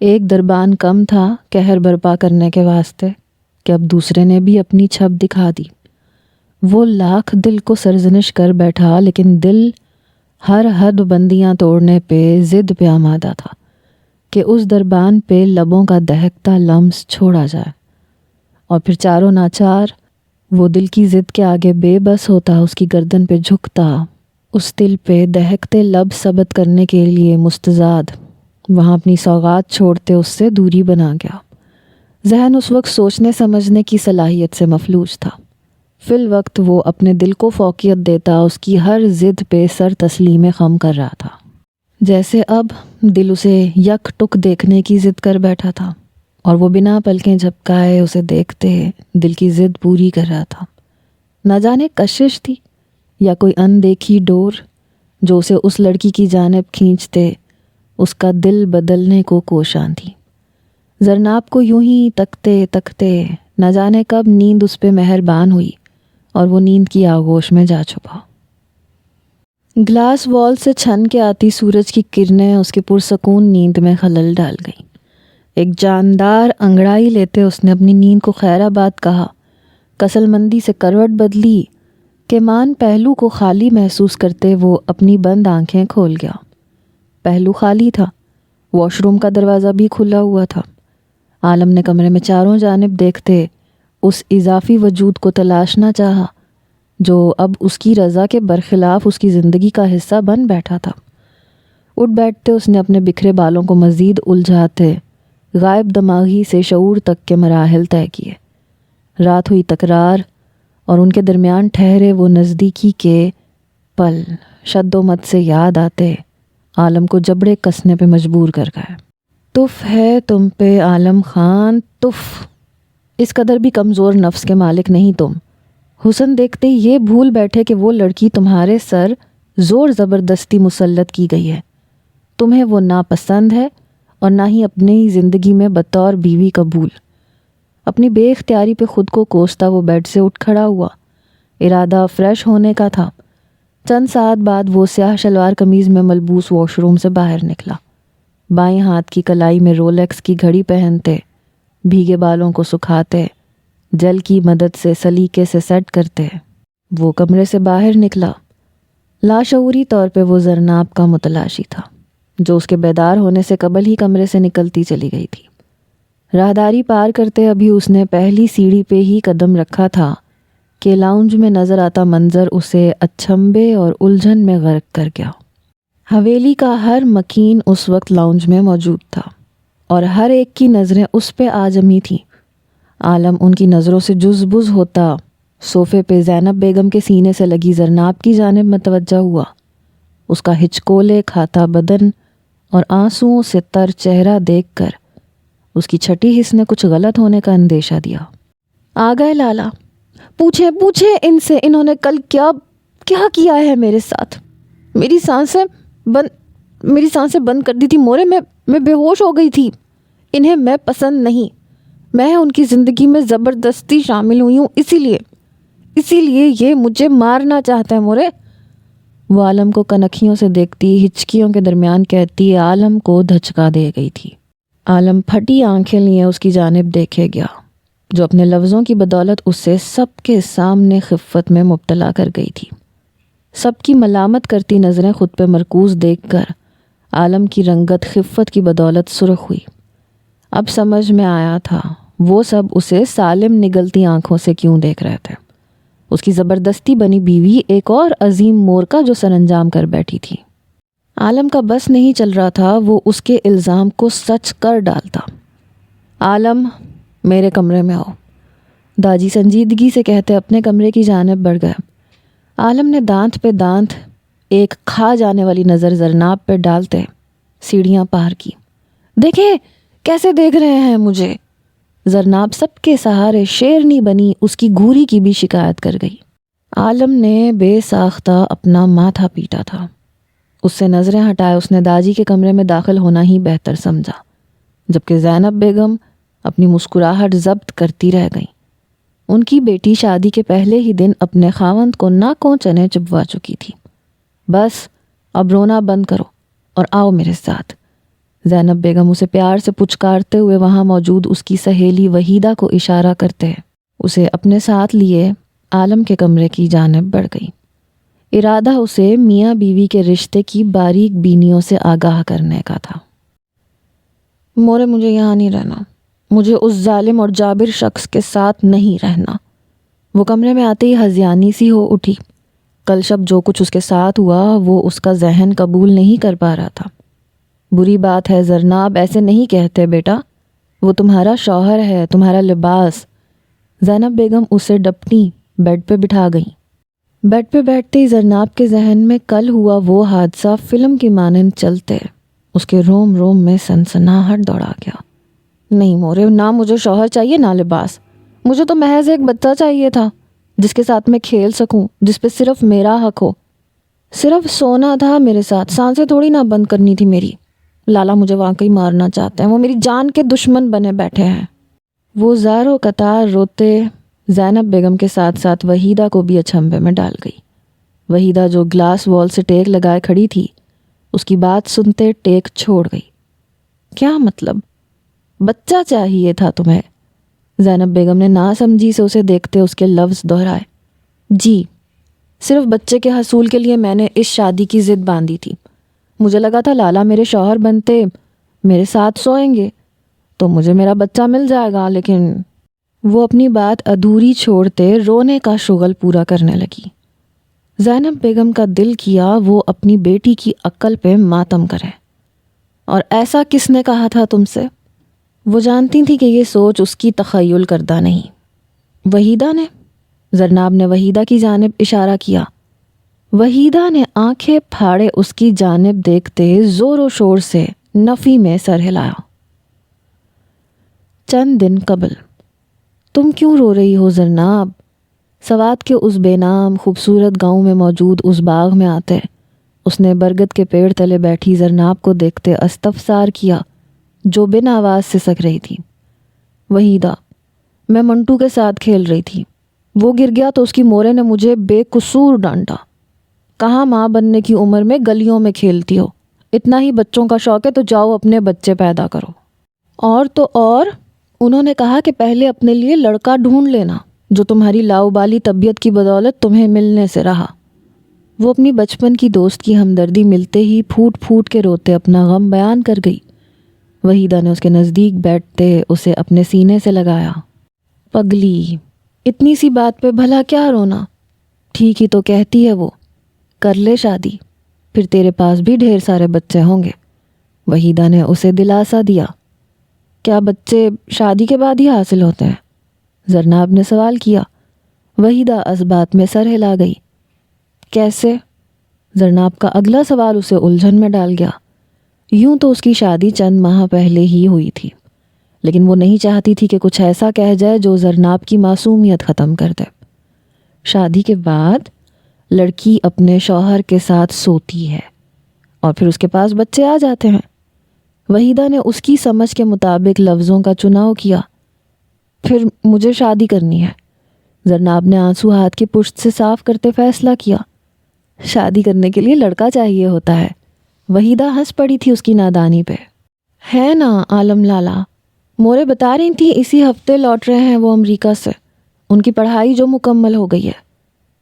ایک دربان کم تھا قہر برپا کرنے کے واسطے کہ اب دوسرے نے بھی اپنی چھپ دکھا دی۔ وہ لاکھ دل کو سرزنش کر بیٹھا، لیکن دل ہر حد بندیاں توڑنے پہ ضد پہ آمادہ تھا کہ اس دربان پہ لبوں کا دہکتا لمس چھوڑا جائے، اور پھر چاروں ناچار وہ دل کی ضد کے آگے بے بس ہوتا، اس کی گردن پہ جھکتا، اس دل پہ دہکتے لب ثبت کرنے کے لیے مستزاد وہاں اپنی سوغات چھوڑتے اس سے دوری بنا گیا۔ ذہن اس وقت سوچنے سمجھنے کی صلاحیت سے مفلوج تھا۔ فی الوقت وہ اپنے دل کو فوقیت دیتا اس کی ہر ضد پہ سر تسلیم خم کر رہا تھا، جیسے اب دل اسے یک ٹک دیکھنے کی ضد کر بیٹھا تھا اور وہ بنا پلکیں جھپکائے اسے دیکھتے دل کی ضد پوری کر رہا تھا۔ نہ جانے کشش تھی یا کوئی اندیکھی ڈور جو اسے اس لڑکی کی جانب کھینچتے اس کا دل بدلنے کو کوشاں تھی۔ زرناب کو یوں ہی تکتے تکتے نہ جانے کب نیند اس پہ مہربان ہوئی اور وہ نیند کی آغوش میں جا چھپا۔ گلاس وال سے چھن کے آتی سورج کی کرنیں اس کی پرسکون نیند میں خلل ڈال گئیں۔ ایک جاندار انگڑائی لیتے اس نے اپنی نیند کو خیر آباد کہا، کسل مندی سے کروٹ بدلی کہ مان پہلو کو خالی محسوس کرتے وہ اپنی بند آنکھیں کھول گیا۔ پہلو خالی تھا، واش روم کا دروازہ بھی کھلا ہوا تھا۔ عالم نے کمرے میں چاروں جانب دیکھتے اس اضافی وجود کو تلاشنا چاہا جو اب اس کی رضا کے برخلاف اس کی زندگی کا حصہ بن بیٹھا تھا۔ اٹھ بیٹھتے اس نے اپنے بکھرے بالوں کو مزید الجھاتے غائب دماغی سے شعور تک کے مراحل طے کیے۔ رات ہوئی تکرار اور ان کے درمیان ٹھہرے وہ نزدیکی کے پل شد و مت سے یاد آتے عالم کو جبڑے کسنے پہ مجبور کر گئے۔ تف ہے تم پہ عالم خان، تف! اس قدر بھی کمزور نفس کے مالک نہیں تم۔ حسن دیکھتے یہ بھول بیٹھے کہ وہ لڑکی تمہارے سر زور زبردستی مسلط کی گئی ہے۔ تمہیں وہ ناپسند ہے اور نہ ہی اپنی زندگی میں بطور بیوی قبول۔ اپنی بے اختیاری پہ خود کو کوستا وہ بیڈ سے اٹھ کھڑا ہوا۔ ارادہ فریش ہونے کا تھا۔ چند ساعت بعد وہ سیاہ شلوار قمیض میں ملبوس واش روم سے باہر نکلا۔ بائیں ہاتھ کی کلائی میں رولیکس کی گھڑی پہنتے، بھیگے بالوں کو سکھاتے، جل کی مدد سے سلیقے سے سیٹ کرتے وہ کمرے سے باہر نکلا۔ لاشعوری طور پہ وہ زرناب کا متلاشی تھا جو اس کے بیدار ہونے سے قبل ہی کمرے سے نکلتی چلی گئی تھی۔ راہداری پار کرتے ابھی اس نے پہلی سیڑھی پہ ہی قدم رکھا تھا کہ لاؤنج میں نظر آتا منظر اسے اچھمبے اور الجھن میں غرق کر گیا۔ حویلی کا ہر مکین اس وقت لاؤنج میں موجود تھا اور ہر ایک کی نظریں اس پہ آ جمی تھیں عالم ان کی نظروں سے جز بز ہوتا صوفے پہ زینب بیگم کے سینے سے لگی زرناب کی جانب متوجہ ہوا۔ اس کا ہچکولے کھاتا بدن اور آنسوؤں سے تر چہرہ دیکھ کر اس کی چھٹی حس نے کچھ غلط ہونے کا اندیشہ دیا۔ آ گئے لالا، پوچھیں ان سے انہوں نے کل کیا کیا ہے میرے ساتھ۔ میری سانسیں بند کر دی تھی مورے، میں بے ہوش ہو گئی تھی۔ انہیں میں پسند نہیں، میں ان کی زندگی میں زبردستی شامل ہوئی ہوں، اسی لیے یہ مجھے مارنا چاہتا ہے مورے۔ وہ عالم کو کنکھیوں سے دیکھتی ہچکیوں کے درمیان کہتی عالم کو دھچکا دے گئی تھی۔ عالم پھٹی آنکھیں لیے اس کی جانب دیکھے گیا جو اپنے لفظوں کی بدولت اسے سب کے سامنے خفت میں مبتلا کر گئی تھی۔ سب کی ملامت کرتی نظریں خود پہ مرکوز دیکھ کر عالم کی رنگت خفت کی بدولت سرخ ہوئی۔ اب سمجھ میں آیا تھا وہ سب اسے سالم نگلتی آنکھوں سے کیوں دیکھ رہے تھے۔ اس کی زبردستی بنی بیوی ایک اور عظیم مورکا جو سر انجام کر بیٹھی تھی۔ عالم کا بس نہیں چل رہا تھا وہ اس کے الزام کو سچ کر ڈالتا۔ عالم، میرے کمرے میں آؤ، داجی سنجیدگی سے کہتے اپنے کمرے کی جانب بڑھ گئے۔ عالم نے دانت پہ دانت ایک کھا جانے والی نظر زرناب پہ ڈالتے سیڑھیاں پار کی۔ دیکھیں کیسے دیکھ رہے ہیں مجھے۔ زرناب سب کے سہارے شیرنی بنی اس کی گھوری کی بھی شکایت کر گئی۔ عالم نے بے ساختہ اپنا ماتھا پیٹا تھا۔ اس سے نظریں ہٹائے اس نے داجی کے کمرے میں داخل ہونا ہی بہتر سمجھا، جبکہ زینب بیگم اپنی مسکراہٹ ضبط کرتی رہ گئیں۔ ان کی بیٹی شادی کے پہلے ہی دن اپنے خاوند کو ناکوں چنے چبوا چکی تھی۔ بس اب رونا بند کرو اور آؤ میرے ساتھ۔ زینب بیگم اسے پیار سے پچکارتے ہوئے وہاں موجود اس کی سہیلی وحیدہ کو اشارہ کرتے اسے اپنے ساتھ لیے عالم کے کمرے کی جانب بڑھ گئی۔ ارادہ اسے میاں بیوی کے رشتے کی باریک بینیوں سے آگاہ کرنے کا تھا۔ مورے مجھے یہاں نہیں رہنا، مجھے اس ظالم اور جابر شخص کے ساتھ نہیں رہنا۔ وہ کمرے میں آتے ہی ہذیانی سی ہو اٹھی۔ کل شب جو کچھ اس کے ساتھ ہوا وہ اس کا ذہن قبول نہیں کر پا رہا تھا۔ بری بات ہے زرناب، ایسے نہیں کہتے بیٹا، وہ تمہارا شوہر ہے، تمہارا لباس۔ زینب بیگم اسے ڈپٹی بیڈ پہ بٹھا گئیں۔ بیڈ پہ بیٹھتے ہی زرناب کے ذہن میں کل ہوا وہ حادثہ فلم کی مانند چلتے اس کے روم روم میں سنسناہٹ دوڑا گیا۔ نہیں مورے، نہ مجھے شوہر چاہیے نہ لباس، مجھے تو محض ایک بچہ چاہیے تھا جس کے ساتھ میں کھیل سکوں، جس پہ صرف میرا حق ہو۔ صرف سونا تھا میرے ساتھ، سانسیں تھوڑی نہ بند کرنی تھی میری۔ لالا مجھے واقعی مارنا چاہتے ہیں، وہ میری جان کے دشمن بنے بیٹھے ہیں۔ وہ زار و قطار روتے زینب بیگم کے ساتھ ساتھ وحیدہ کو بھی اچھمبے میں ڈال گئی۔ وحیدہ جو گلاس وال سے ٹیک لگائے کھڑی تھی اس کی بات سنتے ٹیک چھوڑ گئی۔ کیا مطلب؟ بچہ چاہیے تھا تمہیں؟ زینب بیگم نے ناسمجھی سے اسے دیکھتے اس کے لفظ دہرائے۔ جی، صرف بچے کے حصول کے لیے میں نے اس شادی کی ضد باندھی تھی۔ مجھے لگا تھا لالا میرے شوہر بنتے میرے ساتھ سوئیں گے تو مجھے میرا بچہ مل جائے گا، لیکن وہ اپنی بات ادھوری چھوڑتے رونے کا شغل پورا کرنے لگی۔ زینب بیگم کا دل کیا وہ اپنی بیٹی کی عقل پہ ماتم کرے۔ اور ایسا کس نے کہا تھا تم سے؟ وہ جانتی تھی کہ یہ سوچ اس کی تخیل کردہ نہیں۔ وحیدہ نے؟ زرناب نے وحیدہ کی جانب اشارہ کیا۔ وحیدہ نے آنکھیں پھاڑے اس کی جانب دیکھتے زور و شور سے نفی میں سر ہلایا۔ چند دن قبل۔ تم کیوں رو رہی ہو زرناب؟ سوات کے اس بے نام خوبصورت گاؤں میں موجود اس باغ میں آتے اس نے برگد کے پیڑ تلے بیٹھی زرناب کو دیکھتے استفسار کیا جو بن آواز سے سک رہی تھی۔ وحیدہ، میں منٹو کے ساتھ کھیل رہی تھی، وہ گر گیا تو اس کی مورے نے مجھے بے قصور ڈانٹا۔ کہاں ماں بننے کی عمر میں گلیوں میں کھیلتی ہو؟ اتنا ہی بچوں کا شوق ہے تو جاؤ اپنے بچے پیدا کرو۔ اور تو اور انہوں نے کہا کہ پہلے اپنے لیے لڑکا ڈھونڈ لینا جو تمہاری لاؤبالی طبیعت کی بدولت تمہیں ملنے سے رہا۔ وہ اپنی بچپن کی دوست کی ہمدردی ملتے ہی پھوٹ پھوٹ کے روتے اپنا غم بیان کر گئی۔ وحیدہ نے اس کے نزدیک بیٹھتے اسے اپنے سینے سے لگایا۔ پگلی، اتنی سی بات پہ بھلا کیا رونا؟ ٹھیک ہی تو کہتی ہے وہ، کر لے شادی، پھر تیرے پاس بھی ڈھیر سارے بچے ہوں گے۔ وحیدہ نے اسے دلاسا دیا۔ کیا بچے شادی کے بعد ہی حاصل ہوتے ہیں؟ زرناب نے سوال کیا۔ وحیدہ اس بات میں سر ہلا گئی۔ کیسے؟ زرناب کا اگلا سوال اسے الجھن میں ڈال گیا۔ یوں تو اس کی شادی چند ماہ پہلے ہی ہوئی تھی، لیکن وہ نہیں چاہتی تھی کہ کچھ ایسا کہہ جائے جو زرناب کی معصومیت ختم کر دے۔ شادی کے بعد لڑکی اپنے شوہر کے ساتھ سوتی ہے اور پھر اس کے پاس بچے آ جاتے ہیں۔ وحیدہ نے اس کی سمجھ کے مطابق لفظوں کا چناؤ کیا۔ پھر مجھے شادی کرنی ہے، زرناب نے آنسو ہاتھ کی پشت سے صاف کرتے فیصلہ کیا۔ شادی کرنے کے لیے لڑکا چاہیے ہوتا ہے۔ وحیدہ ہنس پڑی تھی اس کی نادانی پہ۔ ہے نا عالم لالا، مورے بتا رہی تھی اسی ہفتے لوٹ رہے ہیں وہ امریکہ سے، ان کی پڑھائی جو مکمل ہو گئی ہے،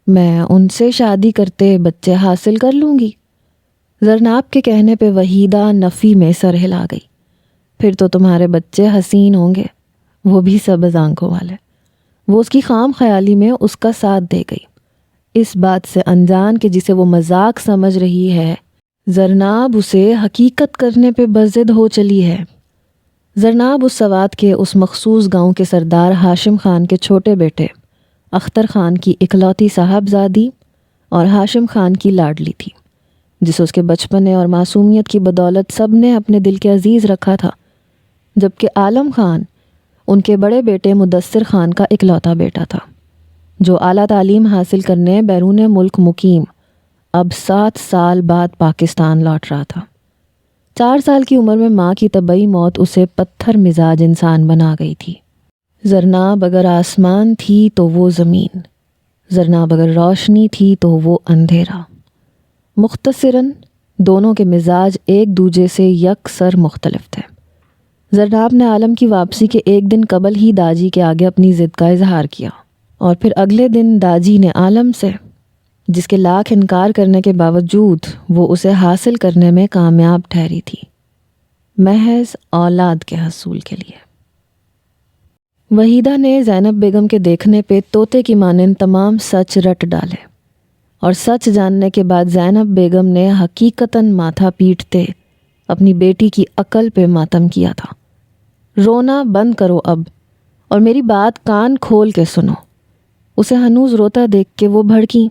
میں ان سے شادی کرتے بچے حاصل کر لوں گی۔ زرناب کے کہنے پہ وحیدہ نفی میں سر ہلا گئی۔ پھر تو تمہارے بچے حسین ہوں گے، وہ بھی سبز آنکھوں والے۔ وہ اس کی خام خیالی میں اس کا ساتھ دے گئی، اس بات سے انجان کہ جسے وہ مذاق سمجھ رہی ہے زرناب اسے حقیقت کرنے پہ بضد ہو چلی ہے۔ زرناب اس سوات کے اس مخصوص گاؤں کے سردار ہاشم خان کے چھوٹے بیٹے اختر خان کی اکلوتی صاحبزادی اور ہاشم خان کی لاڈلی تھی، جسے اس کے بچپنے اور معصومیت کی بدولت سب نے اپنے دل کے عزیز رکھا تھا، جبکہ عالم خان ان کے بڑے بیٹے مدثر خان کا اکلوتا بیٹا تھا، جو اعلیٰ تعلیم حاصل کرنے بیرون ملک مقیم اب 7 سال بعد پاکستان لوٹ رہا تھا۔ 4 سال کی عمر میں ماں کی طبعی موت اسے پتھر مزاج انسان بنا گئی تھی۔ زرناب اگر آسمان تھی تو وہ زمین، زرناب اگر روشنی تھی تو وہ اندھیرا۔ مختصراً دونوں کے مزاج ایک دوجے سے یکسر مختلف تھے۔ زرناب نے عالم کی واپسی کے ایک دن قبل ہی داجی کے آگے اپنی ضد کا اظہار کیا، اور پھر اگلے دن داجی نے عالم سے، جس کے لاکھ انکار کرنے کے باوجود وہ اسے حاصل کرنے میں کامیاب ٹھہری تھی، محض اولاد کے حصول کے لیے۔ وحیدہ نے زینب بیگم کے دیکھنے پہ طوطے کی مانند تمام سچ رٹ ڈالے، اور سچ جاننے کے بعد زینب بیگم نے حقیقتاً ماتھا پیٹتے اپنی بیٹی کی عقل پہ ماتم کیا تھا۔ رونا بند کرو اب، اور میری بات کان کھول کے سنو۔ اسے ہنوز روتا دیکھ کے وہ بھڑکیں۔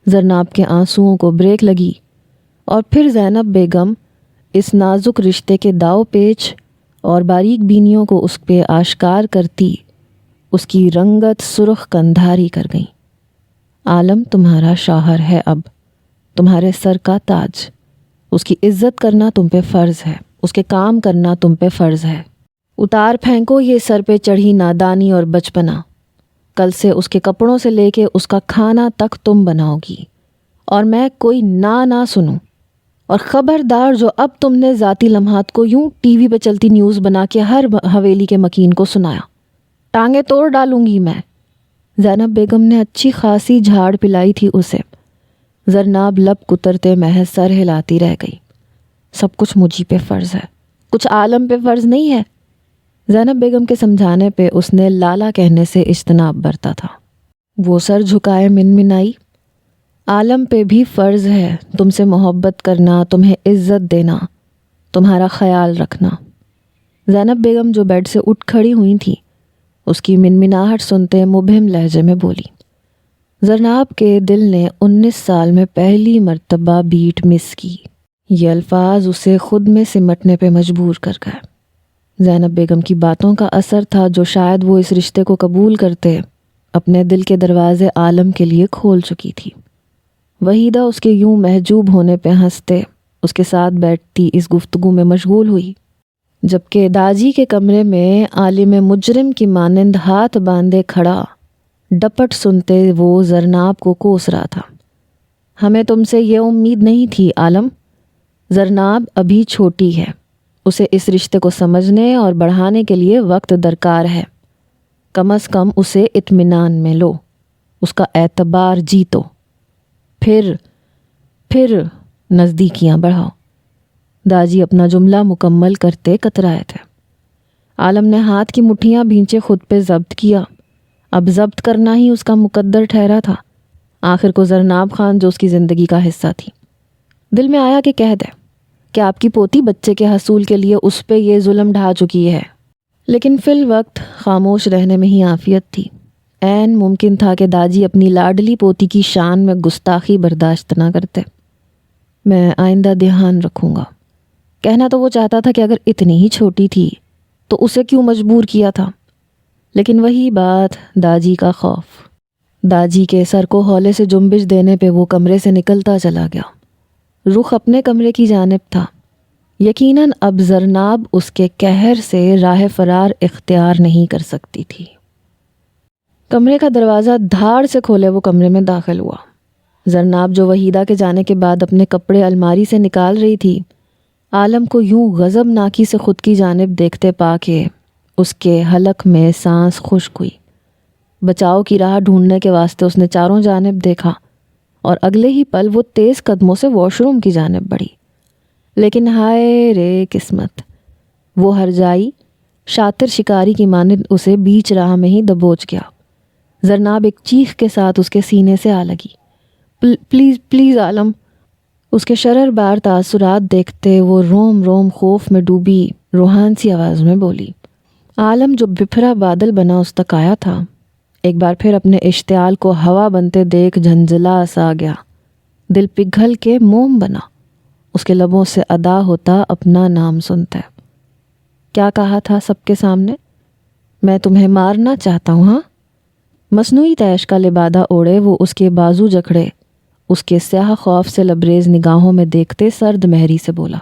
زرناب کے آنسوؤں کو بریک لگی، اور پھر زینب بیگم اس نازک رشتے کے داؤ پیچ اور باریک بینیوں کو اس پہ آشکار کرتی اس کی رنگت سرخ کندھاری کر گئیں۔ عالم تمہارا شوہر ہے، اب تمہارے سر کا تاج، اس کی عزت کرنا تم پہ فرض ہے، اس کے کام کرنا تم پہ فرض ہے۔ اتار پھینکو یہ سر پہ چڑھی نادانی اور بچپنا۔ کل سے اس کے کپڑوں سے لے کے اس کا کھانا تک تم بناؤ گی، اور میں کوئی نہ سنوں۔ اور خبردار، جو اب تم نے ذاتی لمحات کو یوں ٹی وی پہ چلتی نیوز بنا کے ہر حویلی کے مکین کو سنایا، ٹانگیں توڑ ڈالوں گی میں۔ زینب بیگم نے اچھی خاصی جھاڑ پلائی تھی اسے۔ زرناب لب کترتے محض سر ہلاتی رہ گئی۔ سب کچھ مجھی پہ فرض ہے، کچھ عالم پہ فرض نہیں ہے۔ زینب بیگم کے سمجھانے پہ اس نے لالا کہنے سے اجتناب برتا تھا۔ وہ سر جھکائے منمنائی، عالم پہ بھی فرض ہے تم سے محبت کرنا، تمہیں عزت دینا، تمہارا خیال رکھنا۔ زینب بیگم جو بیڈ سے اٹھ کھڑی ہوئی تھی، اس کی منمناہٹ سنتے مبہم لہجے میں بولی۔ زرناب کے دل نے 19 سال میں پہلی مرتبہ بیٹ مس کی۔ یہ الفاظ اسے خود میں سمٹنے پہ مجبور کر گئے۔ زینب بیگم کی باتوں کا اثر تھا جو شاید وہ اس رشتے کو قبول کرتے اپنے دل کے دروازے عالم کے لیے کھول چکی تھی۔ وحیدہ اس کے یوں محجوب ہونے پہ ہنستے اس کے ساتھ بیٹھتی اس گفتگو میں مشغول ہوئی، جبکہ داجی کے کمرے میں عالم مجرم کی مانند ہاتھ باندھے کھڑا ڈپٹ سنتے وہ زرناب کو کوس رہا تھا۔ ہمیں تم سے یہ امید نہیں تھی عالم، زرناب ابھی چھوٹی ہے، اسے اس رشتے کو سمجھنے اور بڑھانے کے لیے وقت درکار ہے، کم از کم اسے اطمینان میں لو، اس کا اعتبار جیتو، پھر نزدیکیاں بڑھاؤ۔ داجی اپنا جملہ مکمل کرتے کترائے تھے۔ عالم نے ہاتھ کی مٹھیاں بھینچے خود پہ ضبط کیا، اب ضبط کرنا ہی اس کا مقدر ٹھہرا تھا۔ آخر کو زرناب خان جو اس کی زندگی کا حصہ تھی، دل میں آیا کہ کہہ دے کہ آپ کی پوتی بچے کے حصول کے لیے اس پہ یہ ظلم ڈھا چکی ہے، لیکن فی الوقت خاموش رہنے میں ہی عافیت تھی۔ عین ممکن تھا کہ داجی اپنی لاڈلی پوتی کی شان میں گستاخی برداشت نہ کرتے۔ میں آئندہ دھیان رکھوں گا۔ کہنا تو وہ چاہتا تھا کہ اگر اتنی ہی چھوٹی تھی تو اسے کیوں مجبور کیا تھا، لیکن وہی بات، داجی کا خوف۔ داجی کے سر کو ہولے سے جنبش دینے پہ وہ کمرے سے نکلتا چلا گیا۔ رخ اپنے کمرے کی جانب تھا۔ یقیناً اب زرناب اس کے قہر سے راہ فرار اختیار نہیں کر سکتی تھی۔ کمرے کا دروازہ دھاڑ سے کھولے وہ کمرے میں داخل ہوا۔ زرناب جو وحیدہ کے جانے کے بعد اپنے کپڑے الماری سے نکال رہی تھی، عالم کو یوں غضبناکی سے خود کی جانب دیکھتے پا کے اس کے حلق میں سانس خشک ہوئی۔ بچاؤ کی راہ ڈھونڈنے کے واسطے اس نے چاروں جانب دیکھا اور اگلے ہی پل وہ تیز قدموں سے واش روم کی جانب بڑھی۔ لیکن ہائے رے قسمت، وہ ہرجائی شاطر شکاری کی مانند اسے بیچ راہ میں ہی دبوچ گیا۔ زرناب ایک چیخ کے ساتھ اس کے سینے سے آ لگی۔ پلیز پلیز عالم۔ اس کے شرر بار تاثرات دیکھتے وہ روم روم خوف میں ڈوبی روحان سی آواز میں بولی۔ عالم جو بپھرا بادل بنا اس تک آیا تھا، ایک بار پھر اپنے اشتعال کو ہوا بنتے دیکھ جھنجھلا سا گیا۔ دل پگھل کے موم بنا۔ اس کے لبوں سے ادا ہوتا اپنا نام سنتا۔ کیا کہا تھا سب کے سامنے؟ میں تمہیں مارنا چاہتا ہوں، ہاں؟ مصنوعی طیش کا لبادہ اوڑے وہ اس کے بازو جکڑے، اس کے سیاہ خوف سے لبریز نگاہوں میں دیکھتے سرد مہری سے بولا،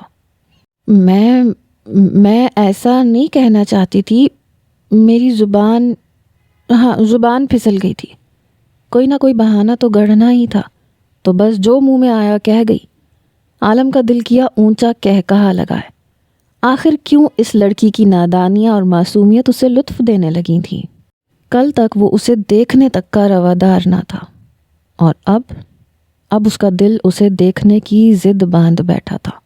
میں ایسا نہیں کہنا چاہتی تھی، میری زبان پھسل گئی تھی۔ کوئی نہ کوئی بہانہ تو گڑھنا ہی تھا، تو بس جو منہ میں آیا کہہ گئی۔ عالم کا دل کیا اونچا کہا لگائے۔ آخر کیوں اس لڑکی کی نادانیاں اور معصومیت اسے لطف دینے لگی تھی؟ کل تک وہ اسے دیکھنے تک کا روادار نہ تھا، اور اب اس کا دل اسے دیکھنے کی ضد باندھ بیٹھا تھا۔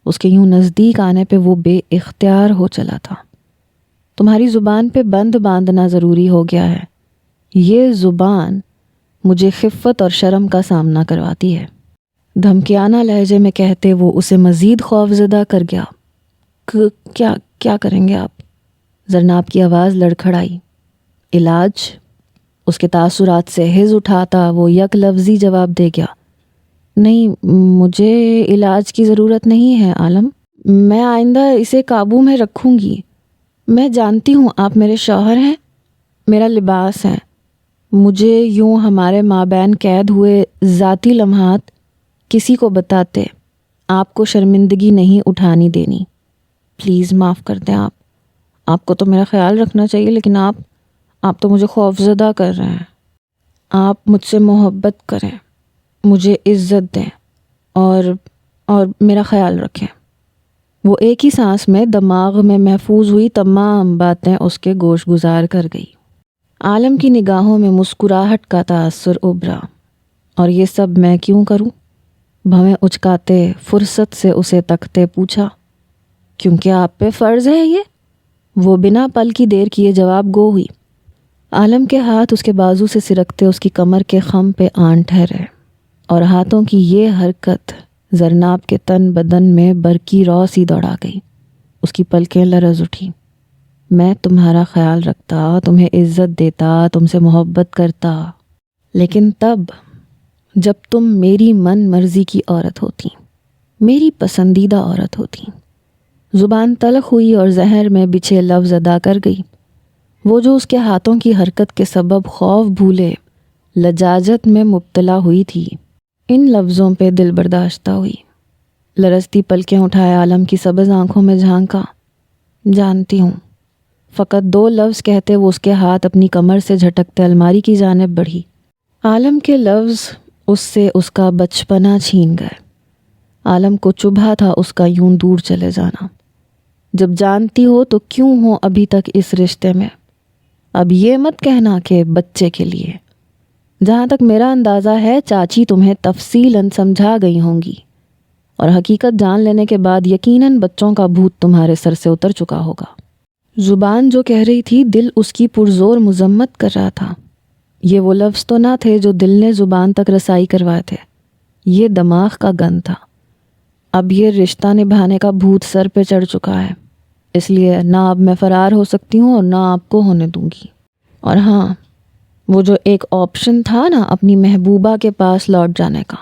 اس کے یوں نزدیک آنے پہ وہ بے اختیار ہو چلا تھا۔ تمہاری زبان پہ بند باندھنا ضروری ہو گیا ہے۔ یہ زبان مجھے خفت اور شرم کا سامنا کرواتی ہے۔ دھمکیانہ لہجے میں کہتے وہ اسے مزید خوفزدہ کر گیا۔ کیا کریں گے آپ؟ زرناب کی آواز لڑکھڑائی۔ علاج؟ اس کے تاثرات سے ہز اٹھاتا وہ یک لفظی جواب دے گیا، نہیں، مجھے علاج کی ضرورت نہیں ہے عالم، میں آئندہ اسے قابو میں رکھوں گی۔ میں جانتی ہوں آپ میرے شوہر ہیں، میرا لباس ہیں، مجھے یوں ہمارے مابین قید ہوئے ذاتی لمحات کسی کو بتاتے آپ کو شرمندگی نہیں اٹھانی دینی۔ پلیز معاف کر دیں آپ کو تو میرا خیال رکھنا چاہیے، لیکن آپ تو مجھے خوفزدہ کر رہے ہیں۔ آپ مجھ سے محبت کریں، مجھے عزت دیں اور میرا خیال رکھیں۔ وہ ایک ہی سانس میں دماغ میں محفوظ ہوئی تمام باتیں اس کے گوش گزار کر گئی۔ عالم کی نگاہوں میں مسکراہٹ کا تاثر ابھرا۔ اور یہ سب میں کیوں کروں؟ بھویں اچکاتے فرصت سے اسے تکتے پوچھا۔ کیونکہ آپ پہ فرض ہے یہ؟ وہ بنا پل کی دیر کیے جواب گو ہوئی۔ عالم کے ہاتھ اس کے بازو سے سرکتے اس کی کمر کے خم پہ آن ٹھہرے، اور ہاتھوں کی یہ حرکت زرناب کے تن بدن میں برقی رو سی دوڑا گئی۔ اس کی پلکیں لرز اٹھی۔ میں تمہارا خیال رکھتا، تمہیں عزت دیتا، تم سے محبت کرتا، لیکن تب جب تم میری من مرضی کی عورت ہوتی، میری پسندیدہ عورت ہوتی۔ زبان تلخ ہوئی اور زہر میں بچھے لفظ ادا کر گئی، وہ جو اس کے ہاتھوں کی حرکت کے سبب خوف بھولے لجاجت میں مبتلا ہوئی تھی۔ ان لفظوں پہ دل برداشتہ ہوئی۔ لرزتی پلکیں اٹھائے عالم کی سبز آنکھوں میں جھانکا۔ جانتی ہوں۔ فقط 2 لفظ کہتے وہ اس کے ہاتھ اپنی کمر سے جھٹکتے الماری کی جانب بڑھی۔ عالم کے لفظ اس سے اس کا بچپنا چھین گئے۔ عالم کو چبھا تھا اس کا یوں دور چلے جانا۔ جب جانتی ہو تو کیوں ہو ابھی تک اس رشتے میں؟ اب یہ مت کہنا کہ بچے کے لیے۔ جہاں تک میرا اندازہ ہے چاچی تمہیں تفصیلاً سمجھا گئی ہوں گی، اور حقیقت جان لینے کے بعد یقیناً بچوں کا بھوت تمہارے سر سے اتر چکا ہوگا۔ زبان جو کہہ رہی تھی، دل اس کی پرزور مذمت کر رہا تھا۔ یہ وہ لفظ تو نہ تھے جو دل نے زبان تک رسائی کروائے تھے، یہ دماغ کا گن تھا۔ اب یہ رشتہ نبھانے کا بھوت سر پہ چڑھ چکا ہے۔ اس لیے نہ اب میں فرار ہو سکتی ہوں اور نہ آپ کو ہونے دوں گی۔ اور ہاں، وہ جو ایک آپشن تھا نا اپنی محبوبہ کے پاس لوٹ جانے کا،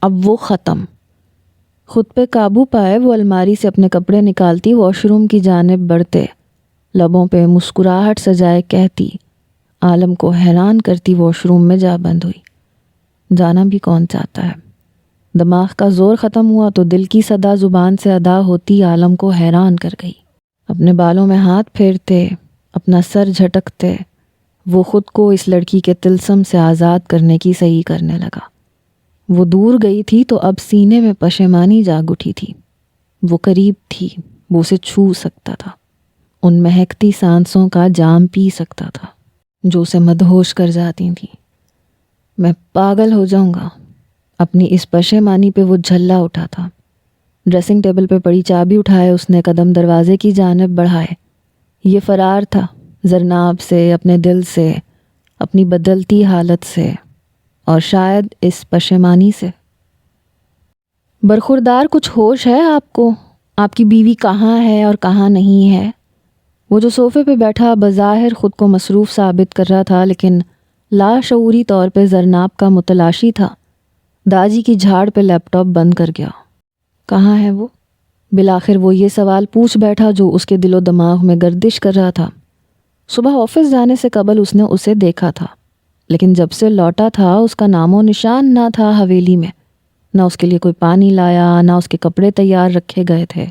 اب وہ ختم۔ خود پہ قابو پائے وہ الماری سے اپنے کپڑے نکالتی واش روم کی جانب بڑھتے، لبوں پہ مسکراہٹ سجائے کہتی، عالم کو حیران کرتی واش روم میں جا بند ہوئی۔ جانا بھی کون چاہتا ہے؟ دماغ کا زور ختم ہوا تو دل کی صدا زبان سے ادا ہوتی عالم کو حیران کر گئی۔ اپنے بالوں میں ہاتھ پھیرتے، اپنا سر جھٹکتے، وہ خود کو اس لڑکی کے طلسم سے آزاد کرنے کی صحیح کرنے لگا۔ وہ دور گئی تھی تو اب سینے میں پشیمانی جاگ اٹھی تھی۔ وہ قریب تھی، وہ اسے چھو سکتا تھا، ان مہکتی سانسوں کا جام پی سکتا تھا جو اسے مدہوش کر جاتی تھیں۔ میں پاگل ہو جاؤں گا، اپنی اس پشیمانی پہ وہ جھلا اٹھا تھا۔ ڈریسنگ ٹیبل پہ پڑی چابی اٹھائے اس نے قدم دروازے کی جانب بڑھائے۔ یہ فرار تھا زرناب سے، اپنے دل سے، اپنی بدلتی حالت سے، اور شاید اس پشیمانی سے۔ برخوردار کچھ ہوش ہے آپ کو؟ آپ کی بیوی کہاں ہے اور کہاں نہیں ہے؟ وہ جو صوفے پہ بیٹھا بظاہر خود کو مصروف ثابت کر رہا تھا لیکن لاشعوری طور پہ زرناب کا متلاشی تھا، داجی کی جھاڑ پہ لیپ ٹاپ بند کر گیا۔ کہاں ہے وہ؟ بالآخر وہ یہ سوال پوچھ بیٹھا جو اس کے دل و دماغ میں گردش کر رہا تھا۔ صبح آفس جانے سے قبل اس نے اسے دیکھا تھا، لیکن جب سے لوٹا تھا اس کا نام و نشان نہ تھا حویلی میں۔ نہ اس کے لیے کوئی پانی لایا، نہ اس کے کپڑے تیار رکھے گئے تھے۔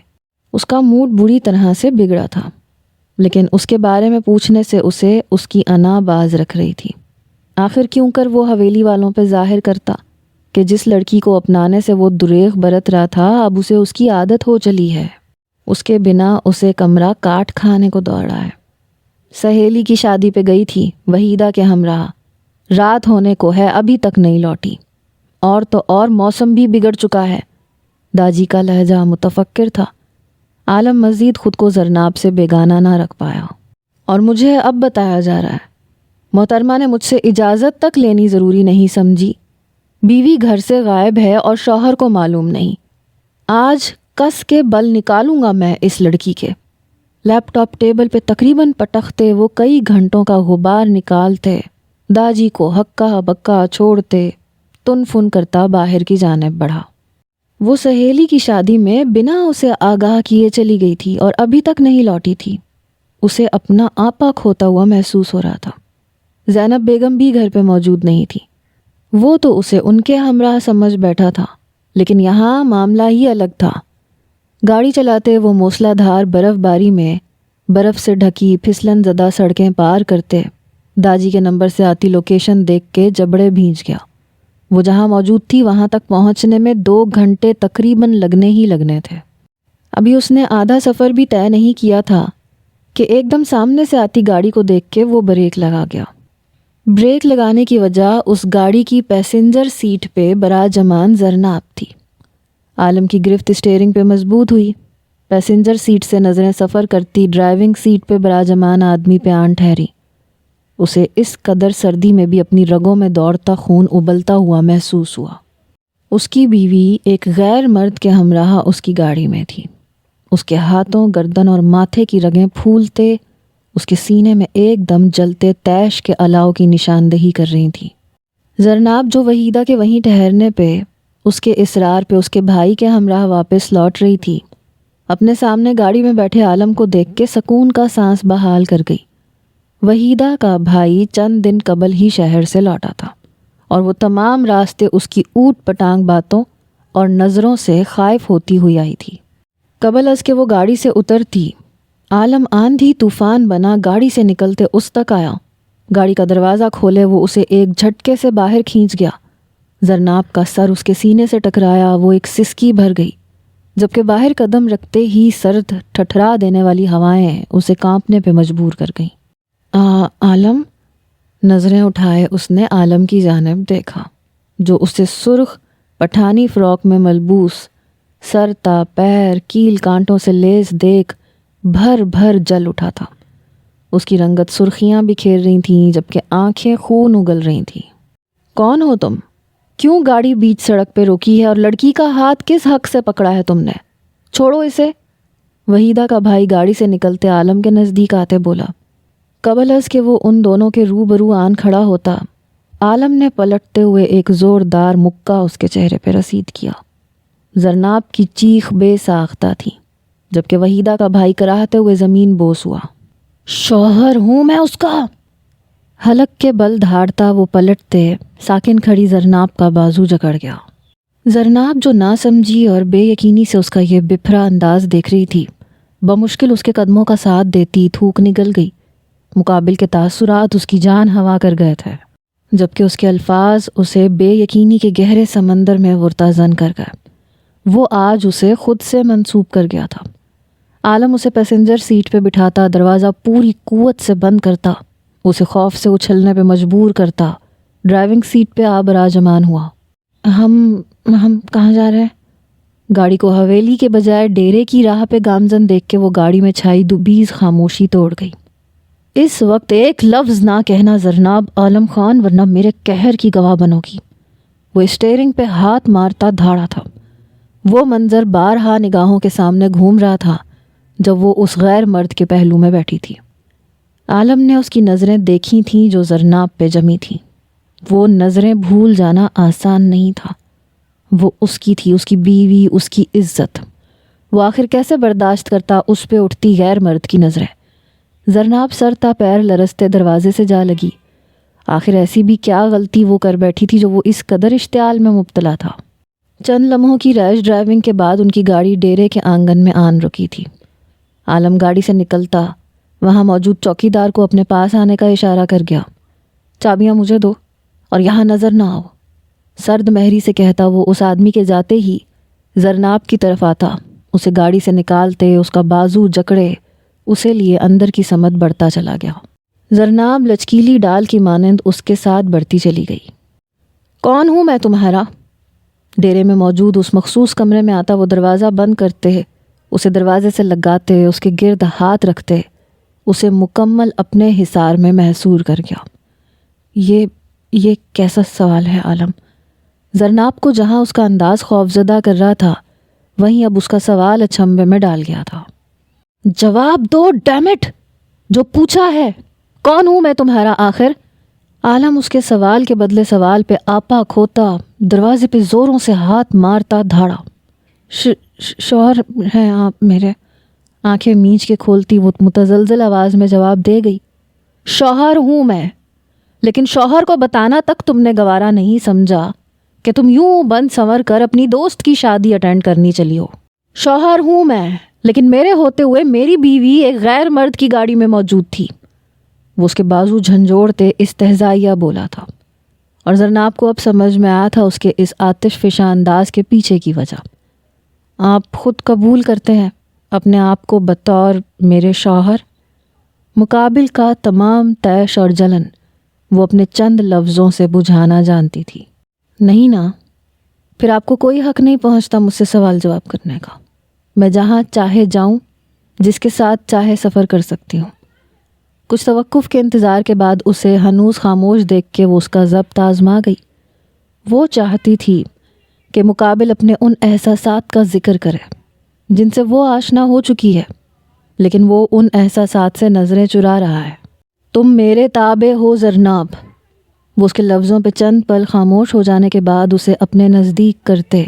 اس کا موڈ بری طرح سے بگڑا تھا، لیکن اس کے بارے میں پوچھنے سے اسے اس کی انا باز رکھ رہی تھی۔ آخر کیوں کر وہ حویلی والوں پہ ظاہر کرتا کہ جس لڑکی کو اپنانے سے وہ دریغ برت رہا تھا اب اسے اس کی عادت ہو چلی ہے۔ اس کے بنا اسے کمرہ کاٹ کھانے کو دوڑا ہے۔ سہیلی کی شادی پہ گئی تھی وحیدہ کے ہمراہ، رات ہونے کو ہے ابھی تک نہیں لوٹی، اور تو اور موسم بھی بگڑ چکا ہے۔ داجی کا لہجہ متفکر تھا۔ عالم مزید خود کو زرناب سے بیگانہ نہ رکھ پایا۔ اور مجھے اب بتایا جا رہا ہے، محترمہ نے مجھ سے اجازت تک لینی ضروری نہیں سمجھی۔ بیوی گھر سے غائب ہے اور شوہر کو معلوم نہیں۔ آج کس کے بل نکالوں گا میں اس لڑکی کے۔ لیپ ٹاپ ٹیبل پہ تقریباً پٹختے وہ کئی گھنٹوں کا غبار نکالتے، داجی کو ہکا بکا چھوڑتے، تن فن کرتا باہر کی جانب بڑھا۔ وہ سہیلی کی شادی میں بنا اسے آگاہ کیے چلی گئی تھی اور ابھی تک نہیں لوٹی تھی۔ اسے اپنا آپا کھوتا ہوا محسوس ہو رہا تھا۔ زینب بیگم بھی گھر پہ موجود نہیں تھی۔ وہ تو اسے ان کے ہمراہ سمجھ بیٹھا تھا، لیکن یہاں معاملہ ہی الگ تھا۔ گاڑی چلاتے وہ موسلا دھار برف باری میں برف سے ڈھکی پھسلن زدہ سڑکیں پار کرتے، داجی کے نمبر سے آتی لوکیشن دیکھ کے جبڑے بھیج گیا۔ وہ جہاں موجود تھی وہاں تک پہنچنے میں 2 گھنٹے تقریباً لگنے ہی لگنے تھے۔ ابھی اس نے آدھا سفر بھی طے نہیں کیا تھا کہ ایک دم سامنے سے آتی گاڑی کو دیکھ کے وہ بریک لگا گیا۔ بریک لگانے کی وجہ اس گاڑی کی پیسنجر سیٹ پہ براجمان زرناب تھی۔ عالم کی گرفت اسٹیئرنگ پہ مضبوط ہوئی۔ پیسنجر سیٹ سے نظریں سفر کرتی ڈرائیونگ سیٹ پہ براجمان آدمی پہ آن ٹھہری۔ اسے اس قدر سردی میں بھی اپنی رگوں میں دوڑتا خون ابلتا ہوا محسوس ہوا۔ اس کی بیوی ایک غیر مرد کے ہمراہ اس کی گاڑی میں تھی۔ اس کے ہاتھوں، گردن اور ماتھے کی رگیں پھولتے اس کے سینے میں ایک دم جلتے تیش کے الاؤ کی نشاندہی کر رہی تھی۔ زرناب جو وحیدہ کے وہیں ٹھہرنے پہ، اس کے اصرار پہ اس کے بھائی کے ہمراہ واپس لوٹ رہی تھی، اپنے سامنے گاڑی میں بیٹھے عالم کو دیکھ کے سکون کا سانس بحال کر گئی۔ وحیدہ کا بھائی چند دن قبل ہی شہر سے لوٹا تھا اور وہ تمام راستے اس کی اوٹ پٹانگ باتوں اور نظروں سے خائف ہوتی ہوئی آئی تھی۔ قبل از کہ وہ گاڑی سے اترتی، عالم آندھی طوفان بنا گاڑی سے نکلتے اس تک آیا۔ گاڑی کا دروازہ کھولے وہ اسے ایک جھٹکے سے باہر کھینچ گیا۔ زرناب کا سر اس کے سینے سے ٹکرایا، وہ ایک سسکی بھر گئی، جبکہ باہر قدم رکھتے ہی سرد ٹھٹھرا دینے والی ہوائیں اسے کانپنے پہ مجبور کر گئیں۔ عالم، نظریں اٹھائے اس نے عالم کی جانب دیکھا جو اسے سرخ پٹھانی فراک میں ملبوس، سر تا پیر کیل کانٹوں سے لیس دیکھ بھر بھر جل اٹھا تھا۔ اس کی رنگت سرخیاں بکھیر رہی تھیں جبکہ آنکھیں خون اگل رہی تھیں۔ کون ہو تم؟ کیوں گاڑی بیچ سڑک پہ روکی ہے اور لڑکی کا ہاتھ کس حق سے پکڑا ہے تم نے؟ چھوڑو اسے۔ وحیدہ کا بھائی گاڑی سے نکلتے عالم کے نزدیک آتے بولا۔ قبل از کہ وہ ان دونوں کے روبرو آن کھڑا ہوتا، عالم نے پلٹتے ہوئے ایک زوردار مکہ اس کے چہرے پہ رسید کیا۔ زرناب کی چیخ بے ساختہ تھی، جبکہ وحیدہ کا بھائی کراہتے ہوئے زمین بوس ہوا۔ شوہر ہوں میں اس کا! حلق کے بل دھاڑتا وہ پلٹتے ساکن کھڑی زرناب کا بازو جکڑ گیا۔ زرناب جو نہ سمجھی اور بے یقینی سے اس کا یہ بپھرا انداز دیکھ رہی تھی، بمشکل اس کے قدموں کا ساتھ دیتی تھوک نگل گئی۔ مقابل کے تاثرات اس کی جان ہوا کر گئے تھے، جبکہ اس کے الفاظ اسے بے یقینی کے گہرے سمندر میں غرتازن کر گئے۔ وہ آج اسے خود سے منسوب کر گیا تھا۔ عالم اسے پیسنجر سیٹ پہ بٹھاتا، دروازہ پوری قوت سے بند کرتا، اسے خوف سے اچھلنے پہ مجبور کرتا، ڈرائیونگ سیٹ پہ براجمان ہوا۔ ہم کہاں جا رہے ہیں؟ گاڑی کو حویلی کے بجائے ڈیرے کی راہ پہ گامزن دیکھ کے وہ گاڑی میں چھائی دوبیز خاموشی توڑ گئی۔ اس وقت ایک لفظ نہ کہنا زرناب عالم خان، ورنہ میرے قہر کی گواہ بنو گی۔ وہ اسٹیئرنگ پہ ہاتھ مارتا دھاڑا تھا۔ وہ منظر بارہا نگاہوں کے سامنے گھوم رہا تھا جب وہ اس غیر مرد کے پہلو میں بیٹھی تھی۔ عالم نے اس کی نظریں دیکھی تھیں جو زرناب پہ جمی تھیں۔ وہ نظریں بھول جانا آسان نہیں تھا۔ وہ اس کی تھی، اس کی بیوی، اس کی عزت۔ وہ آخر کیسے برداشت کرتا اس پہ اٹھتی غیر مرد کی نظریں؟ زرناب سر تا پیر لرزتے دروازے سے جا لگی۔ آخر ایسی بھی کیا غلطی وہ کر بیٹھی تھی جو وہ اس قدر اشتعال میں مبتلا تھا؟ چند لمحوں کی ریش ڈرائیونگ کے بعد ان کی گاڑی ڈیرے کے آنگن میں آن رکی تھی۔ عالم گاڑی سے نکلتا وہاں موجود چوکیدار کو اپنے پاس آنے کا اشارہ کر گیا۔ چابیاں مجھے دو اور یہاں نظر نہ آؤ، سرد مہری سے کہتا وہ اس آدمی کے جاتے ہی زرناب کی طرف آتا، اسے گاڑی سے نکالتے، اس کا بازو جکڑے اسے لیے اندر کی سمت بڑھتا چلا گیا۔ زرناب لچکیلی ڈال کی مانند اس کے ساتھ بڑھتی چلی گئی۔ کون ہوں میں تمہارا؟ ڈیرے میں موجود اس مخصوص کمرے میں آتا وہ دروازہ بند کرتے، اسے دروازے سے لگاتے، اس کے گرد ہاتھ رکھتے، اسے مکمل اپنے حصار میں محصور کر گیا۔ یہ کیسا سوال ہے عالم؟ زرناب کو جہاں اس کا انداز خوفزدہ کر رہا تھا، وہیں اب اس کا سوال اچنبھے میں ڈال گیا تھا۔ جواب دو ڈیم اٹ! جو پوچھا ہے، کون ہوں میں تمہارا آخر؟ عالم اس کے سوال کے بدلے سوال پہ آپا کھوتا، دروازے پہ زوروں سے ہاتھ مارتا دھاڑا۔ شوہر ہیں آپ میرے؟ آنکھیں میچ کے کھولتی وہ متزلزل آواز میں جواب دے گئی۔ شوہر ہوں میں، لیکن شوہر کو بتانا تک تم نے گوارا نہیں سمجھا کہ تم یوں بند سنور کر اپنی دوست کی شادی اٹینڈ کرنی چلی ہو۔ شوہر ہوں میں، لیکن میرے ہوتے ہوئے میری بیوی ایک غیر مرد کی گاڑی میں موجود تھی۔ وہ اس کے بازو جھنجھوڑتے استہزائیہ بولا تھا، اور زرناب کو اب سمجھ میں آیا تھا اس کے اس آتش فشاں انداز کے پیچھے کی وجہ۔ آپ خود قبول کرتے ہیں اپنے آپ کو بطور میرے شوہر؟ مقابل کا تمام طیش اور جلن وہ اپنے چند لفظوں سے بجھانا جانتی تھی۔ نہیں نا، پھر آپ کو کوئی حق نہیں پہنچتا مجھ سے سوال جواب کرنے کا۔ میں جہاں چاہے جاؤں، جس کے ساتھ چاہے سفر کر سکتی ہوں۔ کچھ توقف کے انتظار کے بعد اسے ہنوز خاموش دیکھ کے وہ اس کا ضبط آزما گئی۔ وہ چاہتی تھی کہ مقابل اپنے ان احساسات کا ذکر کرے جن سے وہ آشنا ہو چکی ہے، لیکن وہ ان احساسات سے نظریں چرا رہا ہے۔ تم میرے تابع ہو زرناب۔ وہ اس کے لفظوں پہ چند پل خاموش ہو جانے کے بعد اسے اپنے نزدیک کرتے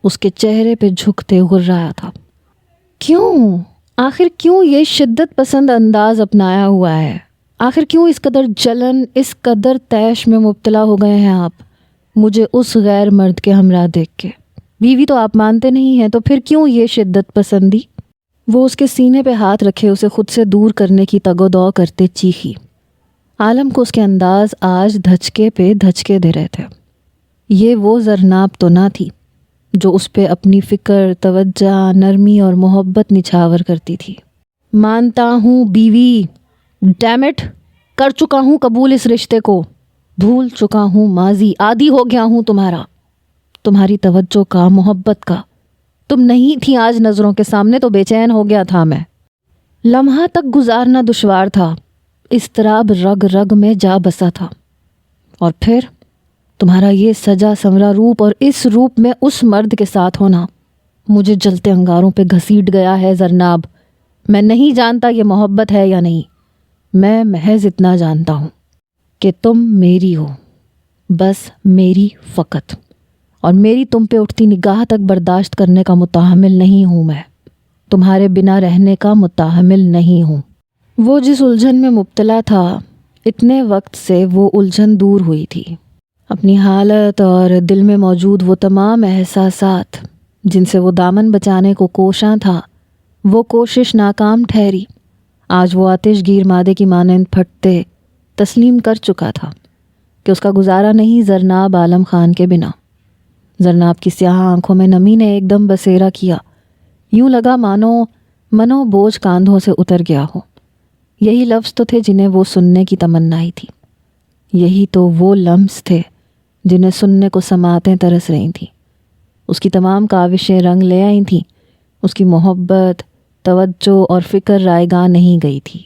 اس کے چہرے پہ جھکتے غرایا تھا۔ کیوں؟ آخر کیوں یہ شدت پسند انداز اپنایا ہوا ہے؟ آخر کیوں اس قدر جلن، اس قدر طیش میں مبتلا ہو گئے ہیں آپ مجھے اس غیر مرد کے ہمراہ دیکھ کے؟ بیوی تو آپ مانتے نہیں ہیں، تو پھر کیوں یہ شدت پسندی؟ وہ اس کے سینے پہ ہاتھ رکھے اسے خود سے دور کرنے کی تگ و دو کرتے چیخی۔ عالم کو اس کے انداز آج دھچکے پہ دھچکے دے رہے تھے۔ یہ وہ زرناب تو نہ تھی جو اس پہ اپنی فکر، توجہ، نرمی اور محبت نچھاور کرتی تھی۔ مانتا ہوں بیوی، ڈیم اٹ، کر چکا ہوں قبول اس رشتے کو، بھول چکا ہوں ماضی، عادی ہو گیا ہوں تمہاری توجہ کا، محبت کا۔ تم نہیں تھی آج نظروں کے سامنے تو بے چین ہو گیا تھا میں۔ لمحہ تک گزارنا دشوار تھا، اضطراب رگ رگ میں جا بسا تھا، اور پھر تمہارا یہ سجا سنورا روپ اور اس روپ میں اس مرد کے ساتھ ہونا مجھے جلتے انگاروں پہ گھسیٹ گیا ہے زرناب۔ میں نہیں جانتا یہ محبت ہے یا نہیں، میں محض اتنا جانتا ہوں کہ تم میری ہو، بس میری فقط، اور میری تم پہ اٹھتی نگاہ تک برداشت کرنے کا متحمل نہیں ہوں، میں تمہارے بنا رہنے کا متحمل نہیں ہوں۔ وہ جس الجھن میں مبتلا تھا، اتنے وقت سے وہ الجھن دور ہوئی تھی۔ اپنی حالت اور دل میں موجود وہ تمام احساسات جن سے وہ دامن بچانے کو کوشاں تھا، وہ کوشش ناکام ٹھہری۔ آج وہ آتش گیر مادے کی مانند پھٹتے تسلیم کر چکا تھا کہ اس کا گزارا نہیں زرناب عالم خان کے بنا۔ زرناب کی سیاہ آنکھوں میں نمی نے ایک دم بسیرا کیا، یوں لگا منو بوجھ کاندھوں سے اتر گیا ہو۔ یہی لفظ تو تھے جنہیں وہ سننے کی تمنا ہی تھی، یہی تو وہ لمس تھے جنہیں سننے کو سماعتیں ترس رہی تھیں۔ اس کی تمام کاوشیں رنگ لے آئی تھیں، اس کی محبت، توجہ اور فکر رائیگاں نہیں گئی تھی،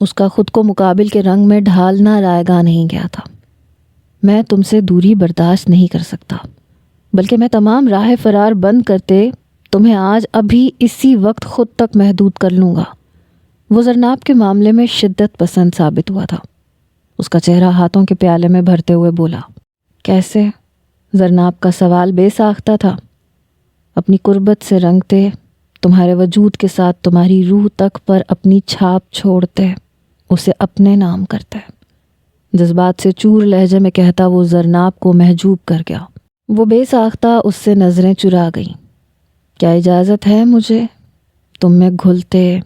اس کا خود کو مقابل کے رنگ میں ڈھالنا رائیگاں نہیں گیا تھا۔ میں تم سے دوری برداشت نہیں کر سکتا، بلکہ میں تمام راہ فرار بند کرتے تمہیں آج ابھی اسی وقت خود تک محدود کر لوں گا۔ وہ زرناب کے معاملے میں شدت پسند ثابت ہوا تھا۔ اس کا چہرہ ہاتھوں کے پیالے میں بھرتے ہوئے بولا، کیسے؟ زرناب کا سوال بے ساختہ تھا۔ اپنی قربت سے رنگتے، تمہارے وجود کے ساتھ تمہاری روح تک پر اپنی چھاپ چھوڑتے، اسے اپنے نام کرتے۔ جذبات سے چور لہجے میں کہتا وہ زرناب کو محجوب کر گیا۔ وہ بے ساختہ اس سے نظریں چرا گئیں۔ کیا اجازت ہے مجھے تم میں گھلتے،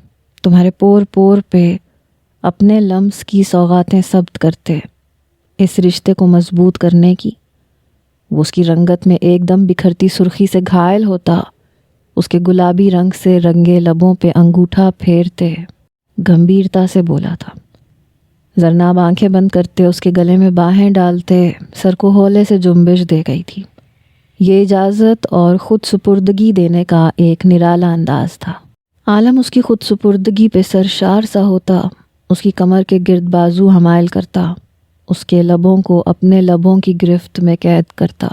تمہارے پور پور پہ اپنے لمس کی سوغاتیں ثبت کرتے، اس رشتے کو مضبوط کرنے کی؟ وہ اس کی رنگت میں ایک دم بکھرتی سرخی سے گھائل ہوتا، اس کے گلابی رنگ سے رنگے لبوں پہ انگوٹھا پھیرتے گمبھیرتا سے بولا تھا۔ زرناب آنکھیں بند کرتے اس کے گلے میں باہیں ڈالتے سر کو ہولے سے جنبش دے گئی تھی۔ یہ اجازت اور خود سپردگی دینے کا ایک نرالا انداز تھا۔ عالم اس کی خود سپردگی پہ سرشار سا ہوتا، اس کی کمر کے گرد بازو حمائل کرتا، اس کے لبوں کو اپنے لبوں کی گرفت میں قید کرتا،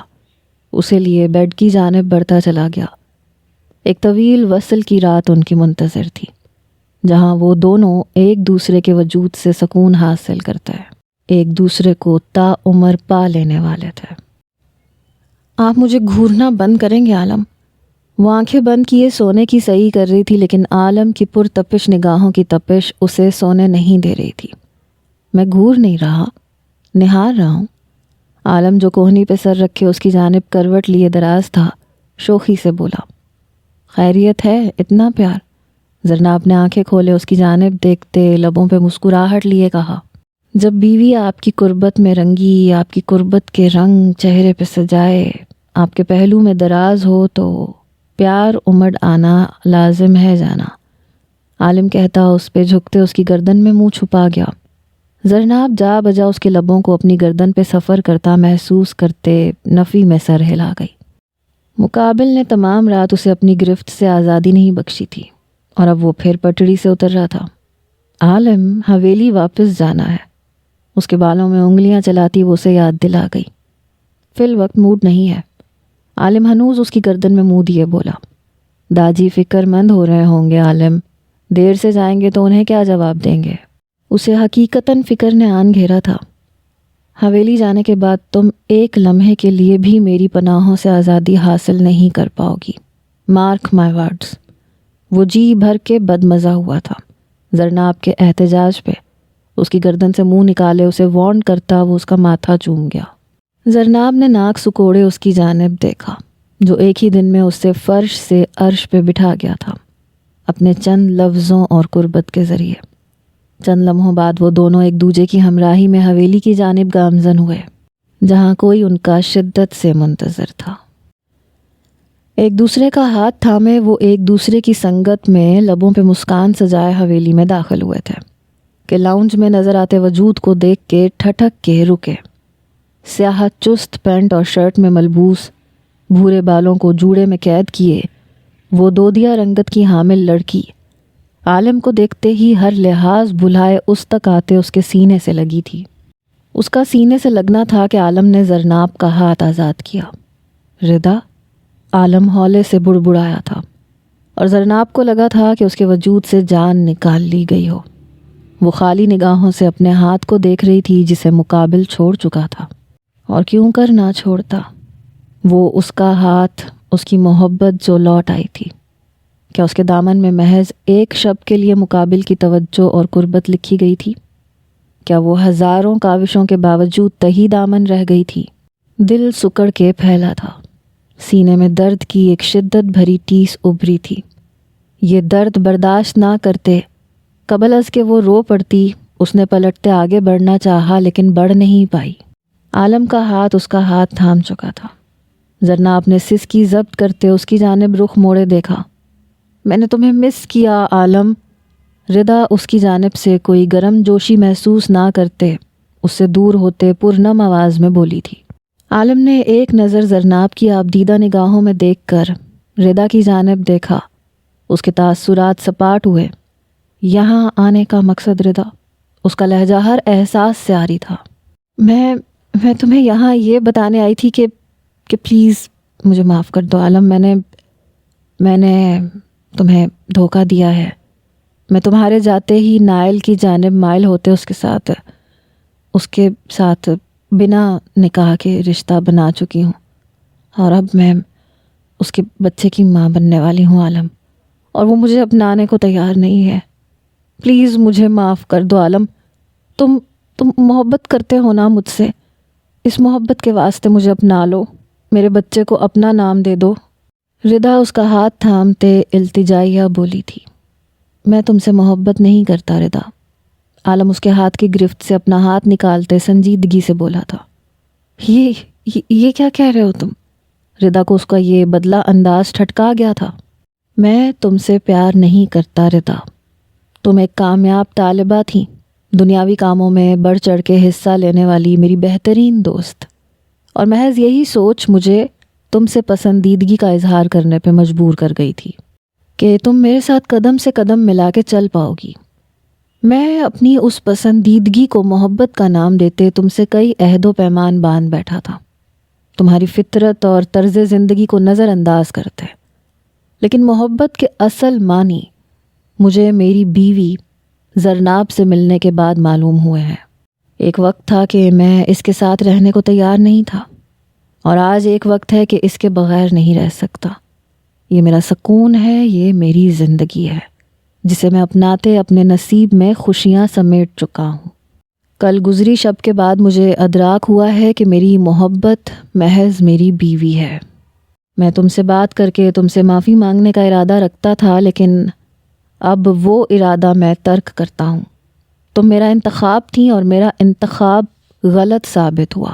اسے لیے بیڈ کی جانب بڑھتا چلا گیا۔ ایک طویل وصل کی رات ان کی منتظر تھی، جہاں وہ دونوں ایک دوسرے کے وجود سے سکون حاصل کرتے، ایک دوسرے کو تا عمر پا لینے والے تھے۔ آپ مجھے گھورنا بند کریں گے عالم؟ وہ آنکھیں بند کیے سونے کی صحیح کر رہی تھی، لیکن عالم کی پرتپش نگاہوں کی تپش اسے سونے نہیں دے رہی تھی۔ میں گھور نہیں رہا، نہار رہا ہوں۔ عالم جو کوہنی پہ سر رکھے اس کی جانب کروٹ لیے دراز تھا، شوخی سے بولا، خیریت ہے؟ اتنا پیار؟ زرناب نے آنکھیں کھولے اس کی جانب دیکھتے لبوں پہ مسکراہٹ لیے کہا، جب بیوی آپ کی قربت میں رنگی، آپ کی قربت کے رنگ چہرے پہ سجائے، آپ کے پہلو میں دراز ہو تو پیار امڑ آنا لازم ہے جانا۔ عالم کہتا اس پہ جھکتے اس کی گردن میں منہ چھپا گیا۔ زرناب جا بجا اس کے لبوں کو اپنی گردن پہ سفر کرتا محسوس کرتے نفی میں سر ہلا گئی۔ مقابل نے تمام رات اسے اپنی گرفت سے آزادی نہیں بخشی تھی، اور اب وہ پھر پٹڑی سے اتر رہا تھا۔ عالم، حویلی واپس جانا ہے۔ اس کے بالوں میں انگلیاں چلاتی وہ اسے یاد دلا گئی۔ فی الوقت موڈ نہیں ہے۔ عالم ہنوز اس کی گردن میں منہ دیے بولا، داجی فکر مند ہو رہے ہوں گے عالم، دیر سے جائیں گے تو انہیں کیا جواب دیں گے؟ اسے حقیقتاً فکر نے آن گھیرا تھا۔ حویلی جانے کے بعد تم ایک لمحے کے لیے بھی میری پناہوں سے آزادی حاصل نہیں کر پاؤ گی، مارک مائی ورڈز۔ وہ جی بھر کے بدمزہ ہوا تھا۔ زرناب کے احتجاج پہ اس کی گردن سے منہ نکالے اسے وارن کرتا وہ اس کا ماتھا چوم گیا۔ زرناب نے ناک سکوڑے اس کی جانب دیکھا، جو ایک ہی دن میں اس سے فرش سے عرش پہ بٹھا گیا تھا، اپنے چند لفظوں اور قربت کے ذریعے۔ چند لمحوں بعد وہ دونوں ایک دوسرے کی ہمراہی میں حویلی کی جانب گامزن ہوئے، جہاں کوئی ان کا شدت سے منتظر تھا۔ ایک دوسرے کا ہاتھ تھامے وہ ایک دوسرے کی سنگت میں لبوں پہ مسکان سجائے حویلی میں داخل ہوئے تھے کہ لاؤنج میں نظر آتے وجود کو دیکھ کے ٹھٹک کے رکے۔ سیاہ چست پینٹ اور شرٹ میں ملبوس، بھورے بالوں کو جوڑے میں قید کیے وہ دودیا رنگت کی حامل لڑکی عالم کو دیکھتے ہی ہر لحاظ بھلائے اس تک آتے اس کے سینے سے لگی تھی۔ اس کا سینے سے لگنا تھا کہ عالم نے زرناب کا ہاتھ آزاد کیا۔ ردا، عالم ہولے سے بڑبڑایا تھا اور زرناب کو لگا تھا کہ اس کے وجود سے جان نکال لی گئی ہو۔ وہ خالی نگاہوں سے اپنے ہاتھ کو دیکھ رہی تھی جسے مقابل چھوڑ چکا تھا، اور کیوں کر نہ چھوڑتا۔ وہ اس کا ہاتھ، اس کی محبت جو لوٹ آئی تھی، کیا اس کے دامن میں محض ایک شب کے لیے مقابل کی توجہ اور قربت لکھی گئی تھی؟ کیا وہ ہزاروں کاوشوں کے باوجود تہی دامن رہ گئی تھی؟ دل سکڑ کے پھیلا تھا، سینے میں درد کی ایک شدت بھری ٹیس ابھری تھی۔ یہ درد برداشت نہ کرتے قبل از کہ وہ رو پڑتی، اس نے پلٹتے آگے بڑھنا چاہا لیکن بڑھ نہیں پائی۔ عالم کا ہاتھ اس کا ہاتھ تھام چکا تھا۔ زرناب نے سسکی ضبط کرتے اس کی جانب رخ موڑے دیکھا۔ میں نے تمہیں مس کیا عالم۔ ردا اس کی جانب سے کوئی گرم جوشی محسوس نہ کرتے اس سے دور ہوتے پرنم آواز میں بولی تھی۔ عالم نے ایک نظر زرناب کی آبدیدہ نگاہوں میں دیکھ کر ردا کی جانب دیکھا۔ اس کے تاثرات سپاٹ ہوئے۔ یہاں آنے کا مقصد ردا؟ اس کا لہجہ ہر احساس سے عاری تھا۔ میں تمہیں یہاں یہ بتانے آئی تھی کہ پلیز مجھے معاف کر دو عالم۔ میں نے تمہیں دھوکہ دیا ہے۔ میں تمہارے جاتے ہی نائل کی جانب مائل ہوتے اس کے ساتھ بنا نکاح کے رشتہ بنا چکی ہوں، اور اب میں اس کے بچے کی ماں بننے والی ہوں عالم، اور وہ مجھے اپنانے کو تیار نہیں ہے۔ پلیز مجھے معاف کر دو عالم۔ تم محبت کرتے ہو نا مجھ سے؟ اس محبت کے واسطے مجھے اپنا لو، میرے بچے کو اپنا نام دے دو۔ ردا اس کا ہاتھ تھامتے التجائیہ بولی تھی۔ میں تم سے محبت نہیں کرتا ردا۔ عالم اس کے ہاتھ کی گرفت سے اپنا ہاتھ نکالتے سنجیدگی سے بولا تھا۔ یہ کیا کہہ رہے ہو تم؟ ردا کو اس کا یہ بدلہ انداز ٹھٹکا گیا تھا۔ میں تم سے پیار نہیں کرتا ردا۔ تم ایک کامیاب طالبہ تھیں، دنیاوی کاموں میں بڑھ چڑھ کے حصہ لینے والی میری بہترین دوست، اور محض یہی سوچ مجھے تم سے پسندیدگی کا اظہار کرنے پہ مجبور کر گئی تھی کہ تم میرے ساتھ قدم سے قدم ملا کے چل پاؤ گی۔ میں اپنی اس پسندیدگی کو محبت کا نام دیتے تم سے کئی عہد و پیمان باندھ بیٹھا تھا، تمہاری فطرت اور طرز زندگی کو نظر انداز کرتے، لیکن محبت کے اصل معنی مجھے میری بیوی زرناب سے ملنے کے بعد معلوم ہوئے ہیں۔ ایک وقت تھا کہ میں اس کے ساتھ رہنے کو تیار نہیں تھا، اور آج ایک وقت ہے کہ اس کے بغیر نہیں رہ سکتا۔ یہ میرا سکون ہے، یہ میری زندگی ہے، جسے میں اپناتے اپنے نصیب میں خوشیاں سمیٹ چکا ہوں۔ کل گزری شب کے بعد مجھے ادراک ہوا ہے کہ میری محبت محض میری بیوی ہے۔ میں تم سے بات کر کے تم سے معافی مانگنے کا ارادہ رکھتا تھا، لیکن اب وہ ارادہ میں ترک کرتا ہوں۔ تم میرا انتخاب تھی اور میرا انتخاب غلط ثابت ہوا،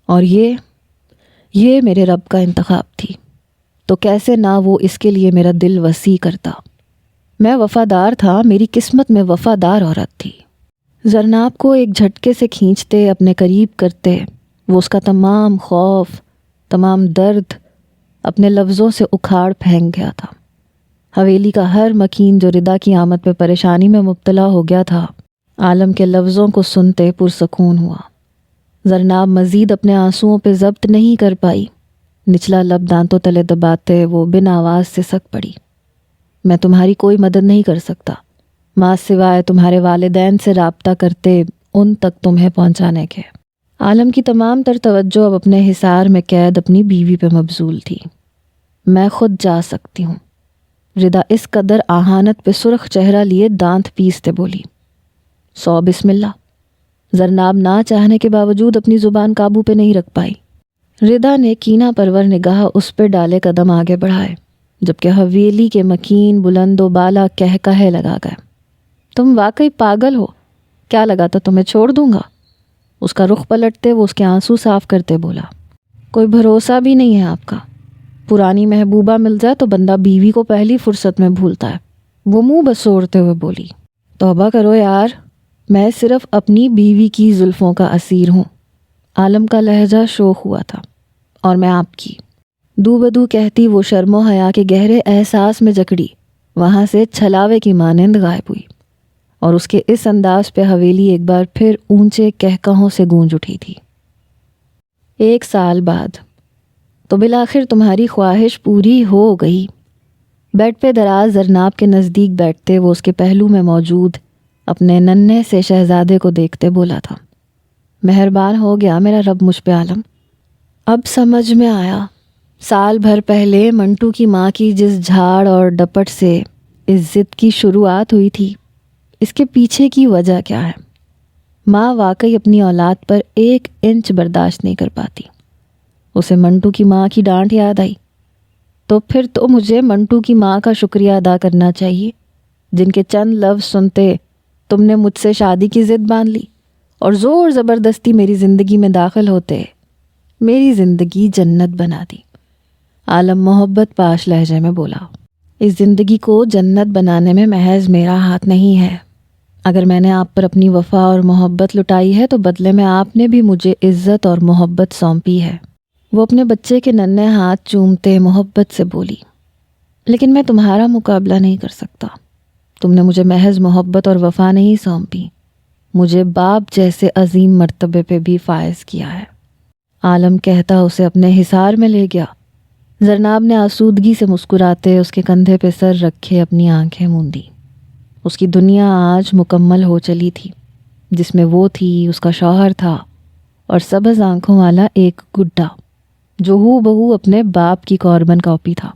اور یہ میرے رب کا انتخاب تھی، تو کیسے نہ وہ اس کے لیے میرا دل وسیع کرتا۔ میں وفادار تھا، میری قسمت میں وفادار عورت تھی۔ زرناب کو ایک جھٹکے سے کھینچتے اپنے قریب کرتے وہ اس کا تمام خوف، تمام درد اپنے لفظوں سے اکھاڑ پھینک گیا تھا۔ حویلی کا ہر مکین جو ردا کی آمد پہ پریشانی میں مبتلا ہو گیا تھا، عالم کے لفظوں کو سنتے پرسکون ہوا۔ زرناب مزید اپنے آنسوؤں پہ ضبط نہیں کر پائی، نچلا لب دانتوں تلے دباتے وہ بن آواز سے سک پڑی۔ میں تمہاری کوئی مدد نہیں کر سکتا، ماں سوائے تمہارے والدین سے رابطہ کرتے ان تک تمہیں پہنچانے کے۔ عالم کی تمام تر توجہ اب اپنے حصار میں قید اپنی بیوی پہ مبذول تھی۔ میں خود جا سکتی ہوں، ردا اس قدر آہانت پہ سرخ چہرہ لیے دانت پیستے بولی۔ سو بسم اللہ۔ زرناب نہ چاہنے کے باوجود اپنی زبان قابو پہ نہیں رکھ پائی۔ ردا نے کینہ پرور نگاہ اس پہ ڈالے قدم آگے بڑھائے، جبکہ حویلی کے مکین بلند و بالا کہے لگا گئے۔ تم واقعی پاگل ہو، کیا لگا تھا تمہیں چھوڑ دوں گا؟ اس کا رخ پلٹتے وہ اس کے آنسو صاف کرتے بولا۔ کوئی بھروسہ بھی نہیں ہے آپ کا۔ پرانی محبوبہ مل جائے تو بندہ بیوی کو پہلی فرصت میں بھولتا ہے۔ وہ منہ بسوڑتے ہوئے بولی۔ توبہ کرو یار، میں صرف اپنی بیوی کی زلفوں کا اسیر ہوں۔ عالم کا لہجہ شوخ ہوا تھا۔ اور میں آپ کی۔ دو بدو کہتی وہ شرم و حیا کے گہرے احساس میں جکڑی وہاں سے چھلاوے کی مانند غائب ہوئی، اور اس کے اس انداز پہ حویلی ایک بار پھر اونچے کہکہوں سے گونج اٹھی تھی۔ 1 سال بعد تو بالآخر تمہاری خواہش پوری ہو گئی۔ بیڈ پہ دراز زرناب کے نزدیک بیٹھتے وہ اس کے پہلو میں موجود اپنے ننھے سے شہزادے کو دیکھتے بولا تھا، مہربان ہو گیا میرا رب مجھ پہ عالم۔ اب سمجھ میں آیا، سال بھر پہلے منٹو کی ماں کی جس جھاڑ اور ڈپٹ سے اس ضد کی شروعات ہوئی تھی، اس کے پیچھے کی وجہ کیا ہے۔ ماں واقعی اپنی اولاد پر 1 انچ برداشت نہیں کر پاتی۔ اسے منٹو کی ماں کی ڈانٹ یاد آئی، تو پھر تو مجھے منٹو کی ماں کا شکریہ ادا کرنا چاہیے، جن کے چند لفظ سنتے تم نے مجھ سے شادی کی ضد باندھ لی اور زور زبردستی میری زندگی میں داخل ہوتے میری زندگی جنت بنا دی۔ عالم محبت پاش لہجے میں بولا، اس زندگی کو جنت بنانے میں محض میرا ہاتھ نہیں ہے۔ اگر میں نے آپ پر اپنی وفا اور محبت لٹائی ہے تو بدلے میں آپ نے بھی مجھے عزت اور محبت سونپی ہے۔ وہ اپنے بچے کے ننھے ہاتھ چومتے محبت سے بولی، لیکن میں تمہارا مقابلہ نہیں کر سکتا۔ تم نے مجھے محض محبت اور وفا نہیں سونپی، مجھے باپ جیسے عظیم مرتبے پہ بھی فائز کیا ہے۔ عالم کہتا اسے اپنے حصار میں لے گیا۔ زرناب نے آسودگی سے مسکراتے اس کے کندھے پہ سر رکھے اپنی آنکھیں موندی۔ اس کی دنیا آج مکمل ہو چلی تھی، جس میں وہ تھی، اس کا شوہر تھا اور سبز آنکھوں والا ایک گڈا جو ہو بہو اپنے باپ کی کاربن کاپی تھا۔